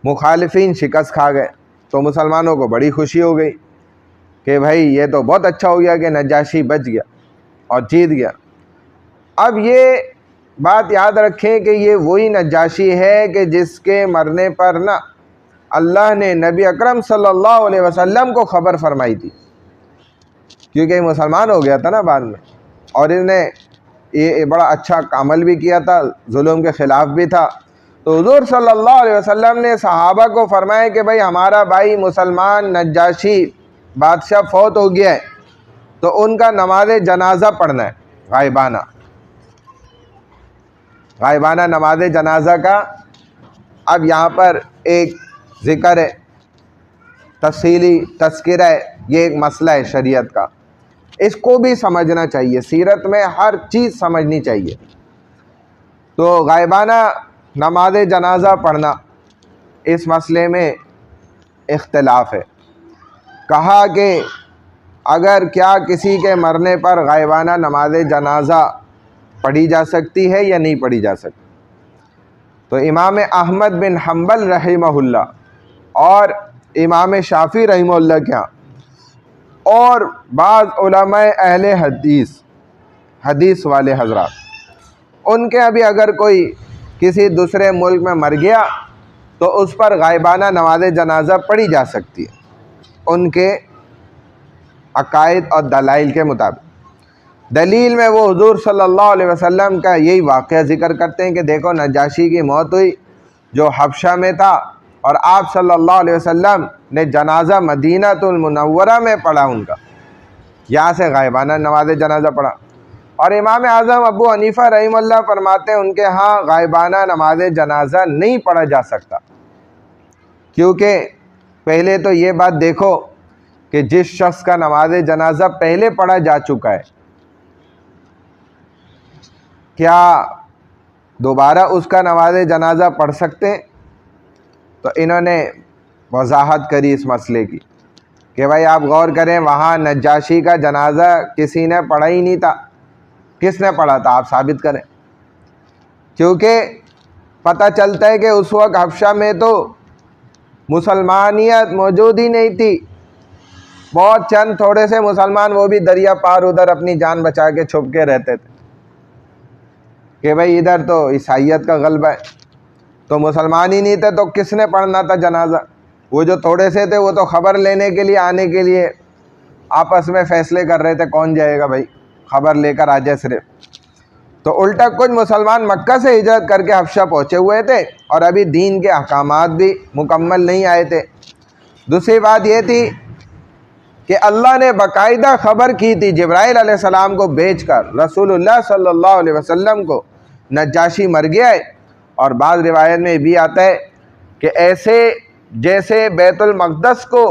مخالفین شکست کھا گئے۔ تو مسلمانوں کو بڑی خوشی ہو گئی کہ بھائی یہ تو بہت اچھا ہو گیا کہ نجاشی بچ گیا اور جیت گیا۔ اب یہ بات یاد رکھیں کہ یہ وہی نجاشی ہے کہ جس کے مرنے پر نا اللہ نے نبی اکرم صلی اللہ علیہ وسلم کو خبر فرمائی تھی، کیونکہ یہ مسلمان ہو گیا تھا نا بعد میں، اور اس نے یہ بڑا اچھا عمل بھی کیا تھا، ظلم کے خلاف بھی تھا۔ تو حضور صلی اللہ علیہ وسلم نے صحابہ کو فرمایا کہ بھئی ہمارا بھائی مسلمان نجاشی بادشاہ فوت ہو گیا ہے، تو ان کا نماز جنازہ پڑھنا ہے، غائبانہ نماز جنازہ کا۔ اب یہاں پر ایک ذکر ہے، تفصیلی تذکرہ ہے، یہ ایک مسئلہ ہے شریعت کا، اس کو بھی سمجھنا چاہیے، سیرت میں ہر چیز سمجھنی چاہیے۔ تو غائبانہ نماز جنازہ پڑھنا، اس مسئلے میں اختلاف ہے۔ کہا کہ اگر کیا کسی کے مرنے پر غائبانہ نماز جنازہ پڑھی جا سکتی ہے یا نہیں پڑھی جا سکتی؟ تو امام احمد بن حنبل رحمہ اللہ اور امام شافعی رحمہ اللہ کے ہاں اور بعض علماء اہل حدیث والے حضرات، ان کے ابھی اگر کوئی کسی دوسرے ملک میں مر گیا تو اس پر غائبانہ نماز جنازہ پڑھی جا سکتی ہے ان کے عقائد اور دلائل کے مطابق۔ دلیل میں وہ حضور صلی اللہ علیہ وسلم کا یہی واقعہ ذکر کرتے ہیں کہ دیکھو نجاشی کی موت ہوئی جو حبشہ میں تھا، اور آپ صلی اللہ علیہ وسلم نے جنازہ مدینہ المنورہ میں پڑھا، ان کا یہاں سے غائبانہ نماز جنازہ پڑھا۔ اور امام اعظم ابو حنیفہ رحمہ اللہ فرماتے ہیں ان کے ہاں غائبانہ نماز جنازہ نہیں پڑھا جا سکتا، کیونکہ پہلے تو یہ بات دیکھو کہ جس شخص کا نماز جنازہ پہلے پڑھا جا چکا ہے، کیا دوبارہ اس کا نماز جنازہ پڑھ سکتے ہیں؟ تو انہوں نے وضاحت کری اس مسئلے کی کہ بھائی آپ غور کریں، وہاں نجاشی کا جنازہ کسی نے پڑھا ہی نہیں تھا، کس نے پڑھا تھا آپ ثابت کریں، کیونکہ پتہ چلتا ہے کہ اس وقت حبشہ میں تو مسلمانیت موجود ہی نہیں تھی، بہت چند تھوڑے سے مسلمان، وہ بھی دریا پار ادھر اپنی جان بچا کے چھپ کے رہتے تھے کہ بھئی ادھر تو عیسائیت کا غلبہ ہے، تو مسلمان ہی نہیں تھے تو کس نے پڑھنا تھا جنازہ؟ وہ جو تھوڑے سے تھے وہ تو خبر لینے کے لیے آنے کے لیے آپس میں فیصلے کر رہے تھے کون جائے گا، بھائی خبر لے کر آ جائے صرف۔ تو الٹا کچھ مسلمان مکہ سے ہجرت کر کے حبشہ پہنچے ہوئے تھے اور ابھی دین کے احکامات بھی مکمل نہیں آئے تھے۔ دوسری بات یہ تھی کہ اللہ نے باقاعدہ خبر کی تھی جبرائیل علیہ السلام کو بھیج کر رسول اللہ صلی اللہ علیہ وسلم کو نجاشی مر گیا ہے، اور بعض روایت میں بھی آتا ہے کہ ایسے جیسے بیت المقدس کو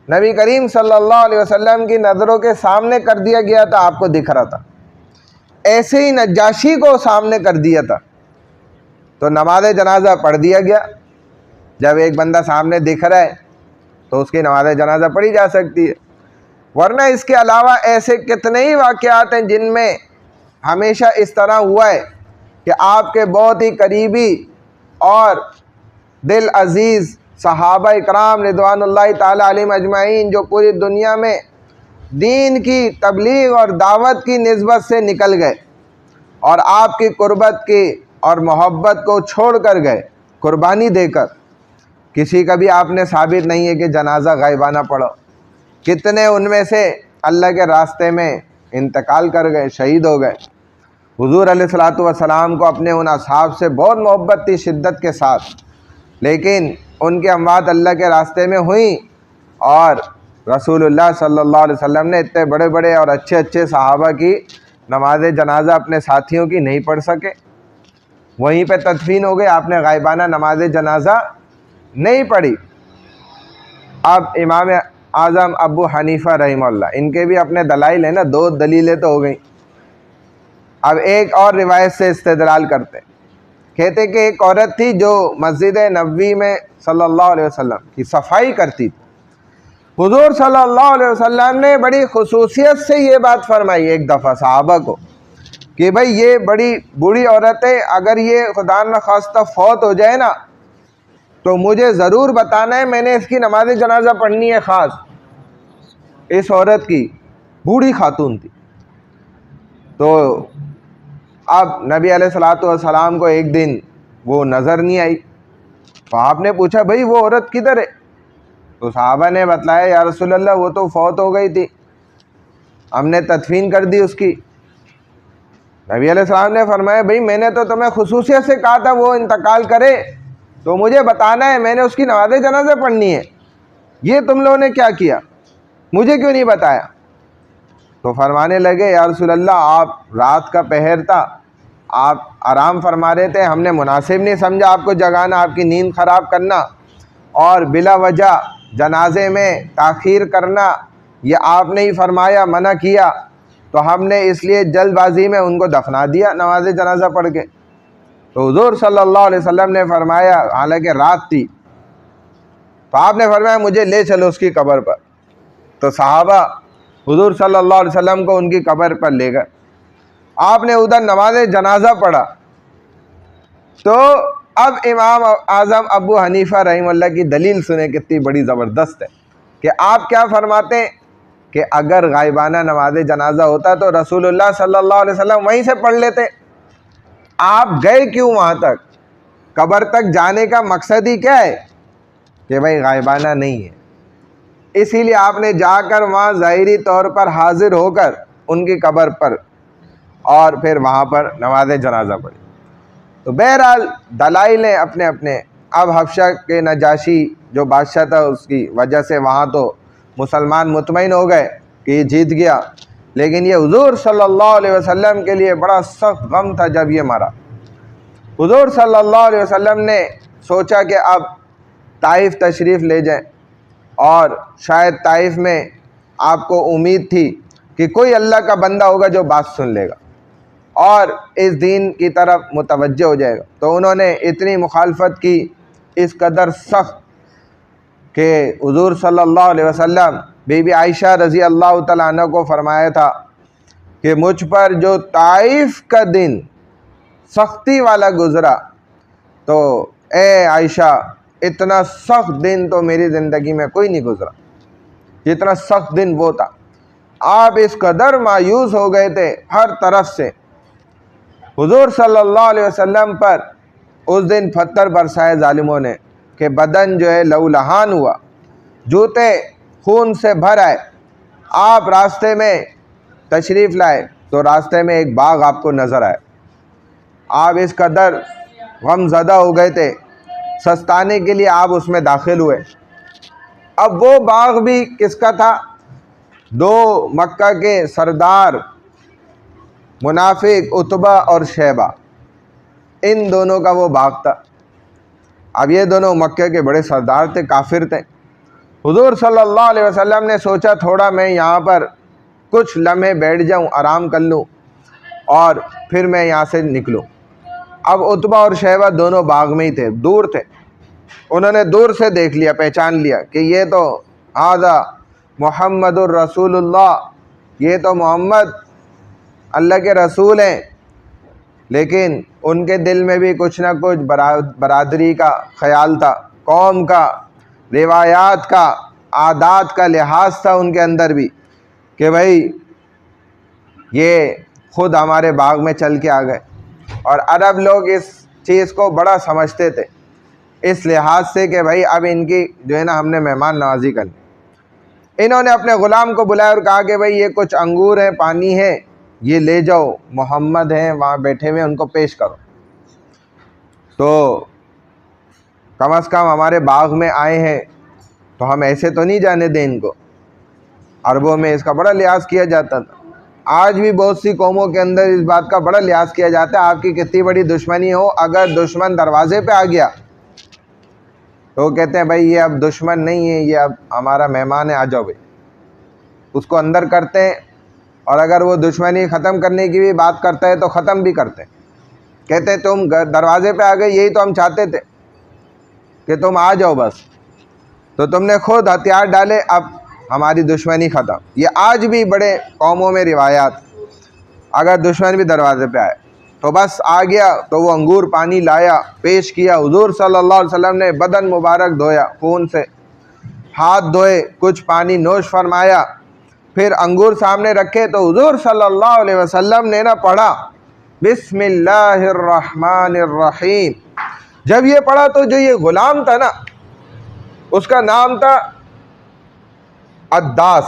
نبی کریم صلی اللہ علیہ وسلم کی نظروں کے سامنے کر دیا گیا تھا، آپ کو دکھ رہا تھا، ایسے ہی نجاشی کو سامنے کر دیا تھا، تو نماز جنازہ پڑھ دیا گیا۔ جب ایک بندہ سامنے دکھ رہا ہے تو اس کی نماز جنازہ پڑھی جا سکتی ہے، ورنہ اس کے علاوہ ایسے کتنے ہی واقعات ہیں جن میں ہمیشہ اس طرح ہوا ہے کہ آپ کے بہت ہی قریبی اور دل عزیز صحابہ اکرام رضوان اللہ تعالی علیہم اجمعین جو پوری دنیا میں دین کی تبلیغ اور دعوت کی نسبت سے نکل گئے اور آپ کی قربت کی اور محبت کو چھوڑ کر گئے قربانی دے کر، کسی کا بھی آپ نے ثابت نہیں ہے کہ جنازہ غائبانہ پڑھو۔ کتنے ان میں سے اللہ کے راستے میں انتقال کر گئے، شہید ہو گئے۔ حضور علیہ الصلوۃ والسلام کو اپنے ان اصحاب سے بہت محبت تھی شدت کے ساتھ، لیکن ان کی اموات اللہ کے راستے میں ہوئیں، اور رسول اللہ صلی اللہ علیہ وسلم نے اتنے بڑے بڑے اور اچھے اچھے صحابہ کی نماز جنازہ اپنے ساتھیوں کی نہیں پڑھ سکے، وہیں پہ تدفین ہو گئے، آپ نے غائبانہ نماز جنازہ نہیں پڑھی۔ اب امام اعظم ابو حنیفہ رحمہ اللہ، ان کے بھی اپنے دلائل ہیں نا، دو دلیلیں تو ہو گئیں۔ اب ایک اور روایت سے استدلال کرتے ہیں، کہتے کہ ایک عورت تھی جو مسجد نبوی میں صلی اللہ علیہ وسلم کی صفائی کرتی تھی. حضور صلی اللہ علیہ وسلم نے بڑی خصوصیت سے یہ بات فرمائی ایک دفعہ صحابہ کو کہ بھائی یہ بڑی بوڑھی عورت ہے، اگر یہ خدا نخواستہ فوت ہو جائے نا تو مجھے ضرور بتانا ہے، میں نے اس کی نماز جنازہ پڑھنی ہے. خاص اس عورت کی بوڑھی خاتون تھی. تو اب نبی علیہ الصلوۃ والسلام کو ایک دن وہ نظر نہیں آئی، تو آپ نے پوچھا بھائی وہ عورت کدھر ہے؟ تو صحابہ نے بتلایا یا رسول اللہ وہ تو فوت ہو گئی تھی، ہم نے تدفین کر دی اس کی. نبی علیہ السلام نے فرمایا بھئی میں نے تو تمہیں خصوصیت سے کہا تھا وہ انتقال کرے تو مجھے بتانا ہے، میں نے اس کی نماز جنازہ پڑھنی ہے، یہ تم لوگوں نے کیا کیا، مجھے کیوں نہیں بتایا؟ تو فرمانے لگے یا رسول اللہ آپ رات کا پہر تھا، آپ آرام فرما رہے تھے، ہم نے مناسب نہیں سمجھا آپ کو جگانا، آپ کی نیند خراب کرنا اور بلا وجہ جنازے میں تاخیر کرنا یہ آپ نے ہی فرمایا، منع کیا، تو ہم نے اس لیے جلد بازی میں ان کو دفنا دیا نماز جنازہ پڑھ کے. تو حضور صلی اللہ علیہ وسلم نے فرمایا، حالانکہ رات تھی، تو آپ نے فرمایا مجھے لے چلو اس کی قبر پر. تو صحابہ حضور صلی اللہ علیہ وسلم کو ان کی قبر پر لے گئے. آپ نے ادھر نماز جنازہ پڑھا. تو اب امام اعظم ابو حنیفہ رحمہ اللہ کی دلیل سنیں کتنی بڑی زبردست ہے کہ آپ کیا فرماتے ہیں کہ اگر غائبانہ نماز جنازہ ہوتا تو رسول اللہ صلی اللہ علیہ وسلم وہیں سے پڑھ لیتے. آپ گئے کیوں وہاں تک؟ قبر تک جانے کا مقصد ہی کیا ہے کہ بھائی غائبانہ نہیں ہے، اسی لیے آپ نے جا کر وہاں ظاہری طور پر حاضر ہو کر ان کی قبر پر اور پھر وہاں پر نماز جنازہ پڑھی. تو بہرحال دلائل ہیں اپنے اپنے. اب حبشہ کے نجاشی جو بادشاہ تھا اس کی وجہ سے وہاں تو مسلمان مطمئن ہو گئے کہ یہ جیت گیا، لیکن یہ حضور صلی اللہ علیہ وسلم کے لیے بڑا سخت غم تھا جب یہ مرا. حضور صلی اللہ علیہ وسلم نے سوچا کہ اب طائف تشریف لے جائیں، اور شاید طائف میں آپ کو امید تھی کہ کوئی اللہ کا بندہ ہوگا جو بات سن لے گا اور اس دین کی طرف متوجہ ہو جائے گا. تو انہوں نے اتنی مخالفت کی، اس قدر سخت کہ حضور صلی اللہ علیہ وسلم بی بی عائشہ رضی اللہ تعالیٰ عنہ کو فرمایا تھا کہ مجھ پر جو طائف کا دن سختی والا گزرا تو اے عائشہ اتنا سخت دن تو میری زندگی میں کوئی نہیں گزرا جتنا سخت دن وہ تھا. آپ اس قدر مایوس ہو گئے تھے ہر طرف سے. حضور صلی اللہ علیہ وسلم پر اس دن پتھر برسائے ظالموں نے کہ بدن جو ہے لہو لہان ہوا، جوتے خون سے بھر آئے. آپ راستے میں تشریف لائے تو راستے میں ایک باغ آپ کو نظر آئے. آپ اس قدر غم زدہ ہو گئے تھے، سستانے کے لیے آپ اس میں داخل ہوئے. اب وہ باغ بھی کس کا تھا؟ دو مکہ کے سردار منافق عتبہ اور شیبہ، ان دونوں کا وہ باغ تھا. اب یہ دونوں مکہ کے بڑے سردار تھے، کافر تھے. حضور صلی اللہ علیہ وسلم نے سوچا تھوڑا میں یہاں پر کچھ لمحے بیٹھ جاؤں، آرام کر لوں اور پھر میں یہاں سے نکلوں. اب عتبہ اور شیبہ دونوں باغ میں ہی تھے، دور تھے. انہوں نے دور سے دیکھ لیا، پہچان لیا کہ یہ تو ھذا محمد الرسول اللہ، یہ تو محمد اللہ کے رسول ہیں. لیکن ان کے دل میں بھی کچھ نہ کچھ برادری کا خیال تھا، قوم کا، روایات کا، عادات کا لحاظ تھا ان کے اندر بھی کہ بھائی یہ خود ہمارے باغ میں چل کے آ گئے. اور عرب لوگ اس چیز کو بڑا سمجھتے تھے اس لحاظ سے کہ بھائی اب ان کی جو ہے نا ہم نے مہمان نوازی کرنی. انہوں نے اپنے غلام کو بلایا اور کہا کہ بھائی یہ کچھ انگور ہیں، پانی ہے، یہ لے جاؤ، محمد ہیں وہاں بیٹھے ہوئے ان کو پیش کرو. تو کم از کم ہمارے باغ میں آئے ہیں تو ہم ایسے تو نہیں جانے دیں ان کو. عربوں میں اس کا بڑا لحاظ کیا جاتا تھا. آج بھی بہت سی قوموں کے اندر اس بات کا بڑا لحاظ کیا جاتا ہے. آپ کی کتنی بڑی دشمنی ہو، اگر دشمن دروازے پہ آ گیا تو وہ کہتے ہیں بھائی یہ اب دشمن نہیں ہے، یہ اب ہمارا مہمان ہے، آ جاؤ بھائی. اس کو اندر کرتے ہیں اور اگر وہ دشمنی ختم کرنے کی بھی بات کرتا ہے تو ختم بھی کرتے. کہتے تم دروازے پہ آ گئے، یہی تو ہم چاہتے تھے کہ تم آ جاؤ بس، تو تم نے خود ہتھیار ڈالے، اب ہماری دشمنی ختم. یہ آج بھی بڑے قوموں میں روایات، اگر دشمن بھی دروازے پہ آئے تو بس آ گیا تو وہ انگور پانی لایا، پیش کیا. حضور صلی اللہ علیہ وسلم نے بدن مبارک دھویا خون سے، ہاتھ دھوئے، کچھ پانی نوش فرمایا، پھر انگور سامنے رکھے تو حضور صلی اللہ علیہ وسلم نے نہ پڑھا بسم اللہ الرحمن الرحیم. جب یہ پڑھا تو جو یہ غلام تھا نا، اس کا نام تھا عداس.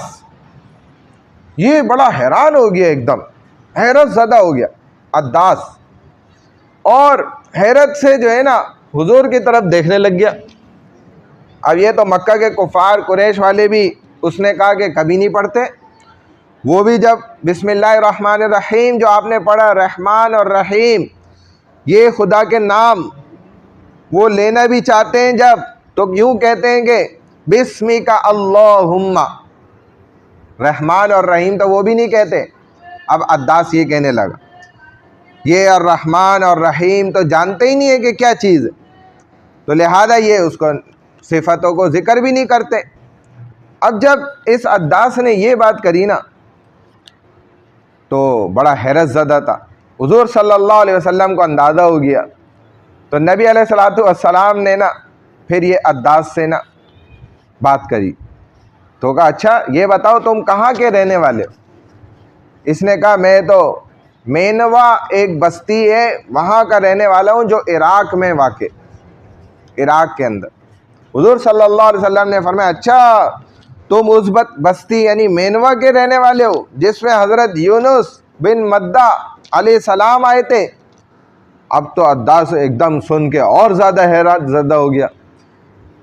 یہ بڑا حیران ہو گیا، ایک دم حیرت زدہ ہو گیا عداس، اور حیرت سے جو ہے نا حضور کی طرف دیکھنے لگ گیا. اب یہ تو مکہ کے کفار قریش والے بھی اس نے کہا کہ کبھی نہیں پڑھتے، وہ بھی جب بسم اللہ الرحمن الرحیم جو آپ نے پڑھا، رحمان اور رحیم یہ خدا کے نام وہ لینا بھی چاہتے ہیں جب، تو یوں کہتے ہیں کہ بسمک اللہم. رحمان اور رحیم تو وہ بھی نہیں کہتے. اب عداس یہ کہنے لگا یہ الرحمن اور رحیم تو جانتے ہی نہیں ہے کہ کیا چیز ہے، تو لہذا یہ اس کو صفتوں کو ذکر بھی نہیں کرتے. اب جب اس عداس نے یہ بات کری نا تو بڑا حیرت زدہ تھا. حضور صلی اللہ علیہ وسلم کو اندازہ ہو گیا، تو نبی علیہ الصلوۃ والسلام نے نا پھر یہ عداس سے نا بات کری، تو کہا اچھا یہ بتاؤ تم کہاں کے رہنے والے ہو؟ اس نے کہا میں تو مینوا ایک بستی ہے وہاں کا رہنے والا ہوں جو عراق میں واقع، عراق کے اندر. حضور صلی اللہ علیہ وسلم نے فرمایا اچھا تم اس بستی یعنی مینوا کے رہنے والے ہو جس میں حضرت یونس بن مدہ علیہ السلام آئے تھے. اب تو عداس ایک دم سن کے اور زیادہ حیرت زدہ ہو گیا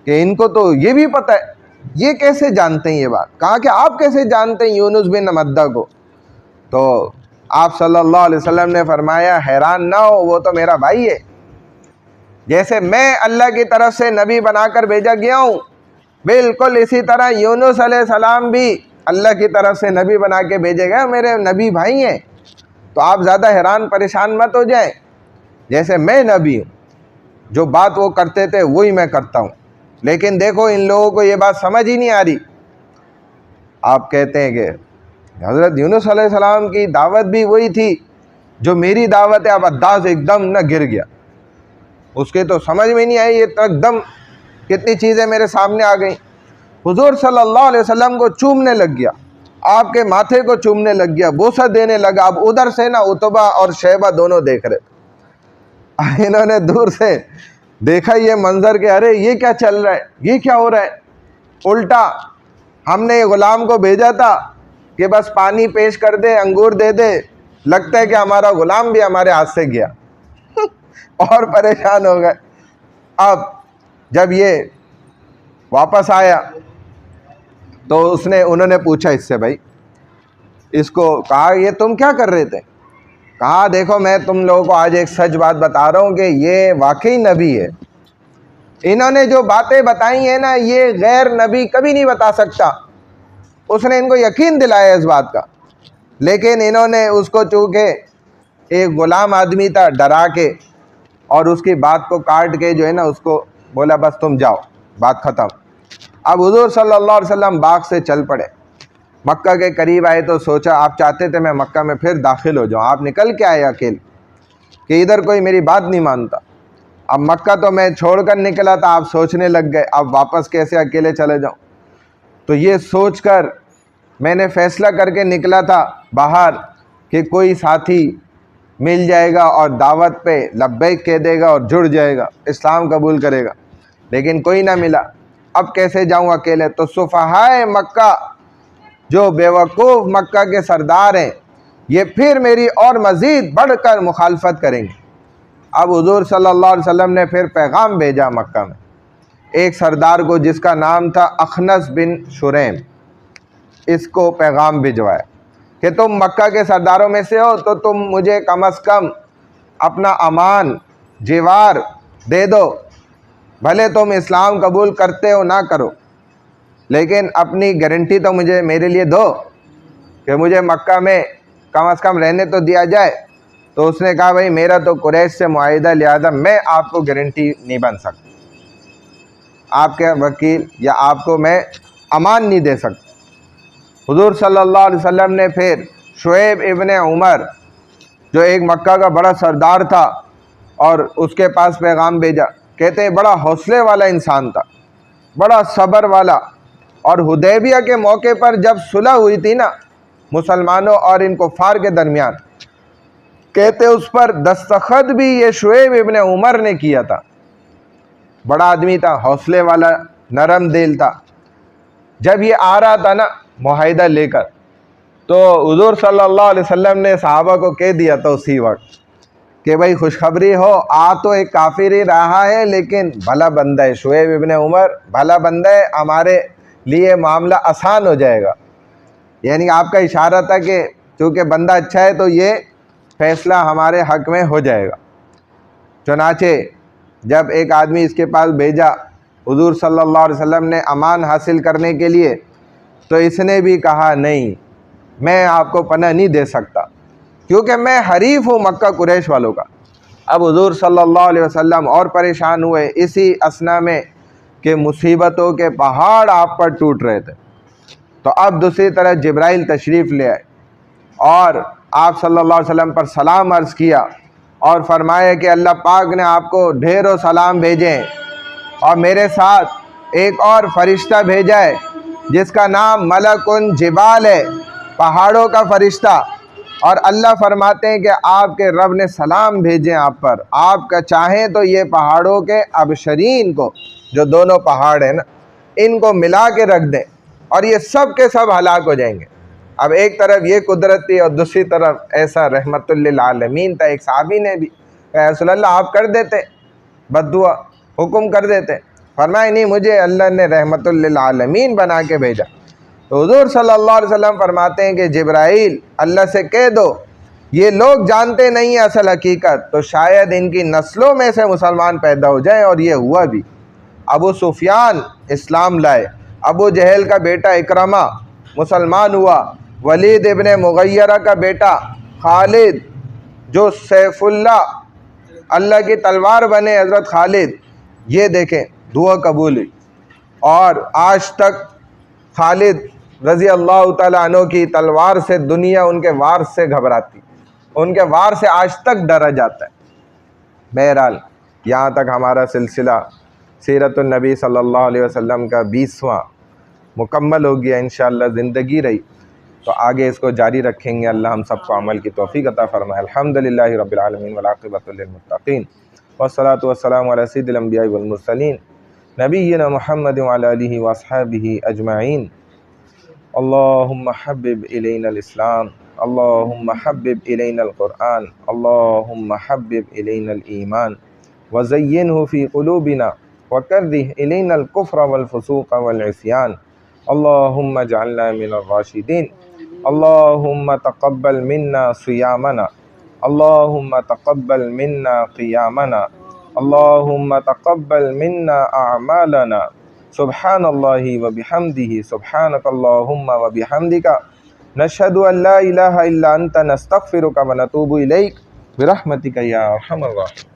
کہ ان کو تو یہ بھی پتہ ہے، یہ کیسے جانتے ہیں یہ بات؟ کہا کہ آپ کیسے جانتے ہیں یونس بن مدہ کو؟ تو آپ صلی اللہ علیہ وسلم نے فرمایا حیران نہ ہو، وہ تو میرا بھائی ہے. جیسے میں اللہ کی طرف سے نبی بنا کر بھیجا گیا ہوں، بالکل اسی طرح یونس علیہ السلام بھی اللہ کی طرف سے نبی بنا کے بھیجے گئے، میرے نبی بھائی ہیں. تو آپ زیادہ حیران پریشان مت ہو جائیں، جیسے میں نبی ہوں، جو بات وہ کرتے تھے وہی میں کرتا ہوں. لیکن دیکھو ان لوگوں کو یہ بات سمجھ ہی نہیں آ رہی. آپ کہتے ہیں کہ حضرت یونس علیہ السلام کی دعوت بھی وہی تھی جو میری دعوت ہے. اب عداس ایک دم نہ گر گیا، اس کے تو سمجھ میں نہیں آئی، یہ تو ایک دم کتنی چیزیں میرے سامنے آ گئیں. حضور صلی اللہ علیہ وسلم کو چومنے لگ گیا، آپ کے ماتھے کو چومنے لگ گیا، بوسہ دینے لگا. اب ادھر سے نا عتبہ اور شیبہ دونوں دیکھ رہے تھے. انہوں نے دور سے دیکھا یہ منظر کہ ارے یہ کیا چل رہا ہے، یہ کیا ہو رہا ہے؟ الٹا ہم نے غلام کو بھیجا تھا کہ بس پانی پیش کر دے، انگور دے دے، لگتا ہے کہ ہمارا غلام بھی ہمارے ہاتھ سے گیا. اور پریشان ہو گئے. اب جب یہ واپس آیا تو انہوں نے پوچھا اس سے، بھائی اس کو کہا یہ تم کیا کر رہے تھے؟ کہا دیکھو میں تم لوگوں کو آج ایک سچ بات بتا رہا ہوں کہ یہ واقعی نبی ہے. انہوں نے جو باتیں بتائی ہیں نا یہ غیر نبی کبھی نہیں بتا سکتا. اس نے ان کو یقین دلایا اس بات کا، لیکن انہوں نے اس کو چونکہ ایک غلام آدمی تھا ڈرا کے اور اس کی بات کو کاٹ کے جو ہے نا اس کو بولا بس تم جاؤ، بات ختم. اب حضور صلی اللہ علیہ وسلم باغ سے چل پڑے، مکہ کے قریب آئے تو سوچا آپ چاہتے تھے میں مکہ میں پھر داخل ہو جاؤں، آپ نکل کے آئے اکیلے کہ ادھر کوئی میری بات نہیں مانتا. اب مکہ تو میں چھوڑ کر نکلا تھا، آپ سوچنے لگ گئے اب واپس کیسے اکیلے چلے جاؤں. تو یہ سوچ کر میں نے فیصلہ کر کے نکلا تھا باہر کہ کوئی ساتھی مل جائے گا اور دعوت پہ لبیک کہہ دے گا اور جڑ جائے گا، اسلام قبول کرے گا، لیکن کوئی نہ ملا. اب کیسے جاؤں اکیلے؟ تو صفحائے مکہ جو بیوقوف مکہ کے سردار ہیں یہ پھر میری اور مزید بڑھ کر مخالفت کریں گے. اب حضور صلی اللہ علیہ وسلم نے پھر پیغام بھیجا مکہ میں ایک سردار کو جس کا نام تھا اخنس بن شریم. اس کو پیغام بھجوایا کہ تم مکہ کے سرداروں میں سے ہو تو تم مجھے کم از کم اپنا امان جیوار دے دو، بھلے تم اسلام قبول کرتے ہو نہ کرو، لیکن اپنی گارنٹی تو میرے لیے دو. کہ مجھے مکہ میں کم از کم رہنے تو دیا جائے، تو اس نے کہا بھائی میرا تو قریش سے معاہدہ، لہذا میں آپ کو گارنٹی نہیں بن سکتا، آپ کے وکیل یا آپ کو میں امان نہیں دے سکتا۔ حضور صلی اللہ علیہ وسلم نے پھر شعیب ابن عمر جو ایک مکہ کا بڑا سردار تھا اور اس کے پاس پیغام بھیجا، کہتے ہیں بڑا حوصلے والا انسان تھا، بڑا صبر والا، اور حدیبیہ کے موقع پر جب صلح ہوئی تھی نا مسلمانوں اور ان کفار کے درمیان، کہتے اس پر دستخط بھی یہ شعیب ابن عمر نے کیا تھا۔ بڑا آدمی تھا، حوصلے والا، نرم دل تھا۔ جب یہ آ رہا تھا نا معاہدہ لے کر، تو حضور صلی اللہ علیہ وسلم نے صحابہ کو کہہ دیا تھا اسی وقت کہ بھائی خوشخبری ہو، آ تو ایک کافر ہی رہا ہے لیکن بھلا بندہ ہے، شعیب ابن عمر بھلا بندہ ہے، ہمارے لیے معاملہ آسان ہو جائے گا۔ یعنی آپ کا اشارہ تھا کہ چونکہ بندہ اچھا ہے تو یہ فیصلہ ہمارے حق میں ہو جائے گا۔ چنانچہ جب ایک آدمی اس کے پاس بھیجا حضور صلی اللہ علیہ وسلم نے امان حاصل کرنے کے لیے، تو اس نے بھی کہا نہیں، میں آپ کو پناہ نہیں دے سکتا کیونکہ میں حریف ہوں مکہ قریش والوں کا۔ اب حضور صلی اللہ علیہ وسلم اور پریشان ہوئے اسی اثنا میں کہ مصیبتوں کے پہاڑ آپ پر ٹوٹ رہے تھے۔ تو اب دوسری طرف جبرائیل تشریف لے آئے اور آپ صلی اللہ علیہ وسلم پر سلام عرض کیا اور فرمایا کہ اللہ پاک نے آپ کو ڈھیروں سلام بھیجیں، اور میرے ساتھ ایک اور فرشتہ بھیجا ہے جس کا نام ملک جبال ہے، پہاڑوں کا فرشتہ، اور اللہ فرماتے ہیں کہ آپ کے رب نے سلام بھیجیں آپ پر، آپ کا چاہیں تو یہ پہاڑوں کے ابشرین کو، جو دونوں پہاڑ ہیں نا، ان کو ملا کے رکھ دیں اور یہ سب کے سب ہلاک ہو جائیں گے۔ اب ایک طرف یہ قدرت تھی اور دوسری طرف ایسا رحمت للعالمین تھا۔ ایک صحابی نے بھی کہا رسول اللہ آپ کر دیتے بد دعا، حکم کر دیتے، فرمایا نہیں، مجھے اللہ نے رحمت للعالمین بنا کے بھیجا۔ تو حضور صلی اللہ علیہ وسلم فرماتے ہیں کہ جبرائیل اللہ سے کہہ دو یہ لوگ جانتے نہیں ہیں اصل حقیقت، تو شاید ان کی نسلوں میں سے مسلمان پیدا ہو جائیں، اور یہ ہوا بھی۔ ابو سفیان اسلام لائے، ابو جہل کا بیٹا اکرمہ مسلمان ہوا، ولید ابن مغیرہ کا بیٹا خالد جو سیف اللہ کی تلوار بنے حضرت خالد، یہ دیکھیں دعا قبول ہوئی، اور آج تک خالد رضی اللہ تعالیٰ عنہ کی تلوار سے دنیا ان کے وار سے گھبراتی، ان کے وار سے آج تک ڈرا جاتا ہے۔ بہرحال یہاں تک ہمارا سلسلہ سیرت النبی صلی اللہ علیہ وسلم کا 20واں مکمل ہو گیا۔ انشاءاللہ زندگی رہی تو آگے اس کو جاری رکھیں گے۔ اللہ ہم سب کو عمل کی توفیق عطا فرمائے۔ الحمدللہ رب العالمین والعاقبۃ للمتقین، والصلاۃ والسلام علی سید الانبیاء والمرسلین نبینا محمد وعلی آلہ واصحابہ اجمعین۔ اللہم حبب الینا الاسلام، اللہم حبب الینا القرآن، اللہم حبب الینا الایمان وزینہ فی قلوبنا وکرہ الینا الکفر والفسوق والعصیان، اللہم اجعلنا من الراشدین، اللہم تقبل منا صیامنا، اللہم تقبل منا قیامنا، اللہم تقبل منا اعمالنا، سبحان اللہ وبحمدہ، سبحانک اللہم وبحمدک، نشہد ان لا الہ الا انت، نستغفرک ونتوب الیک برحمتک یا ارحم الراحمین۔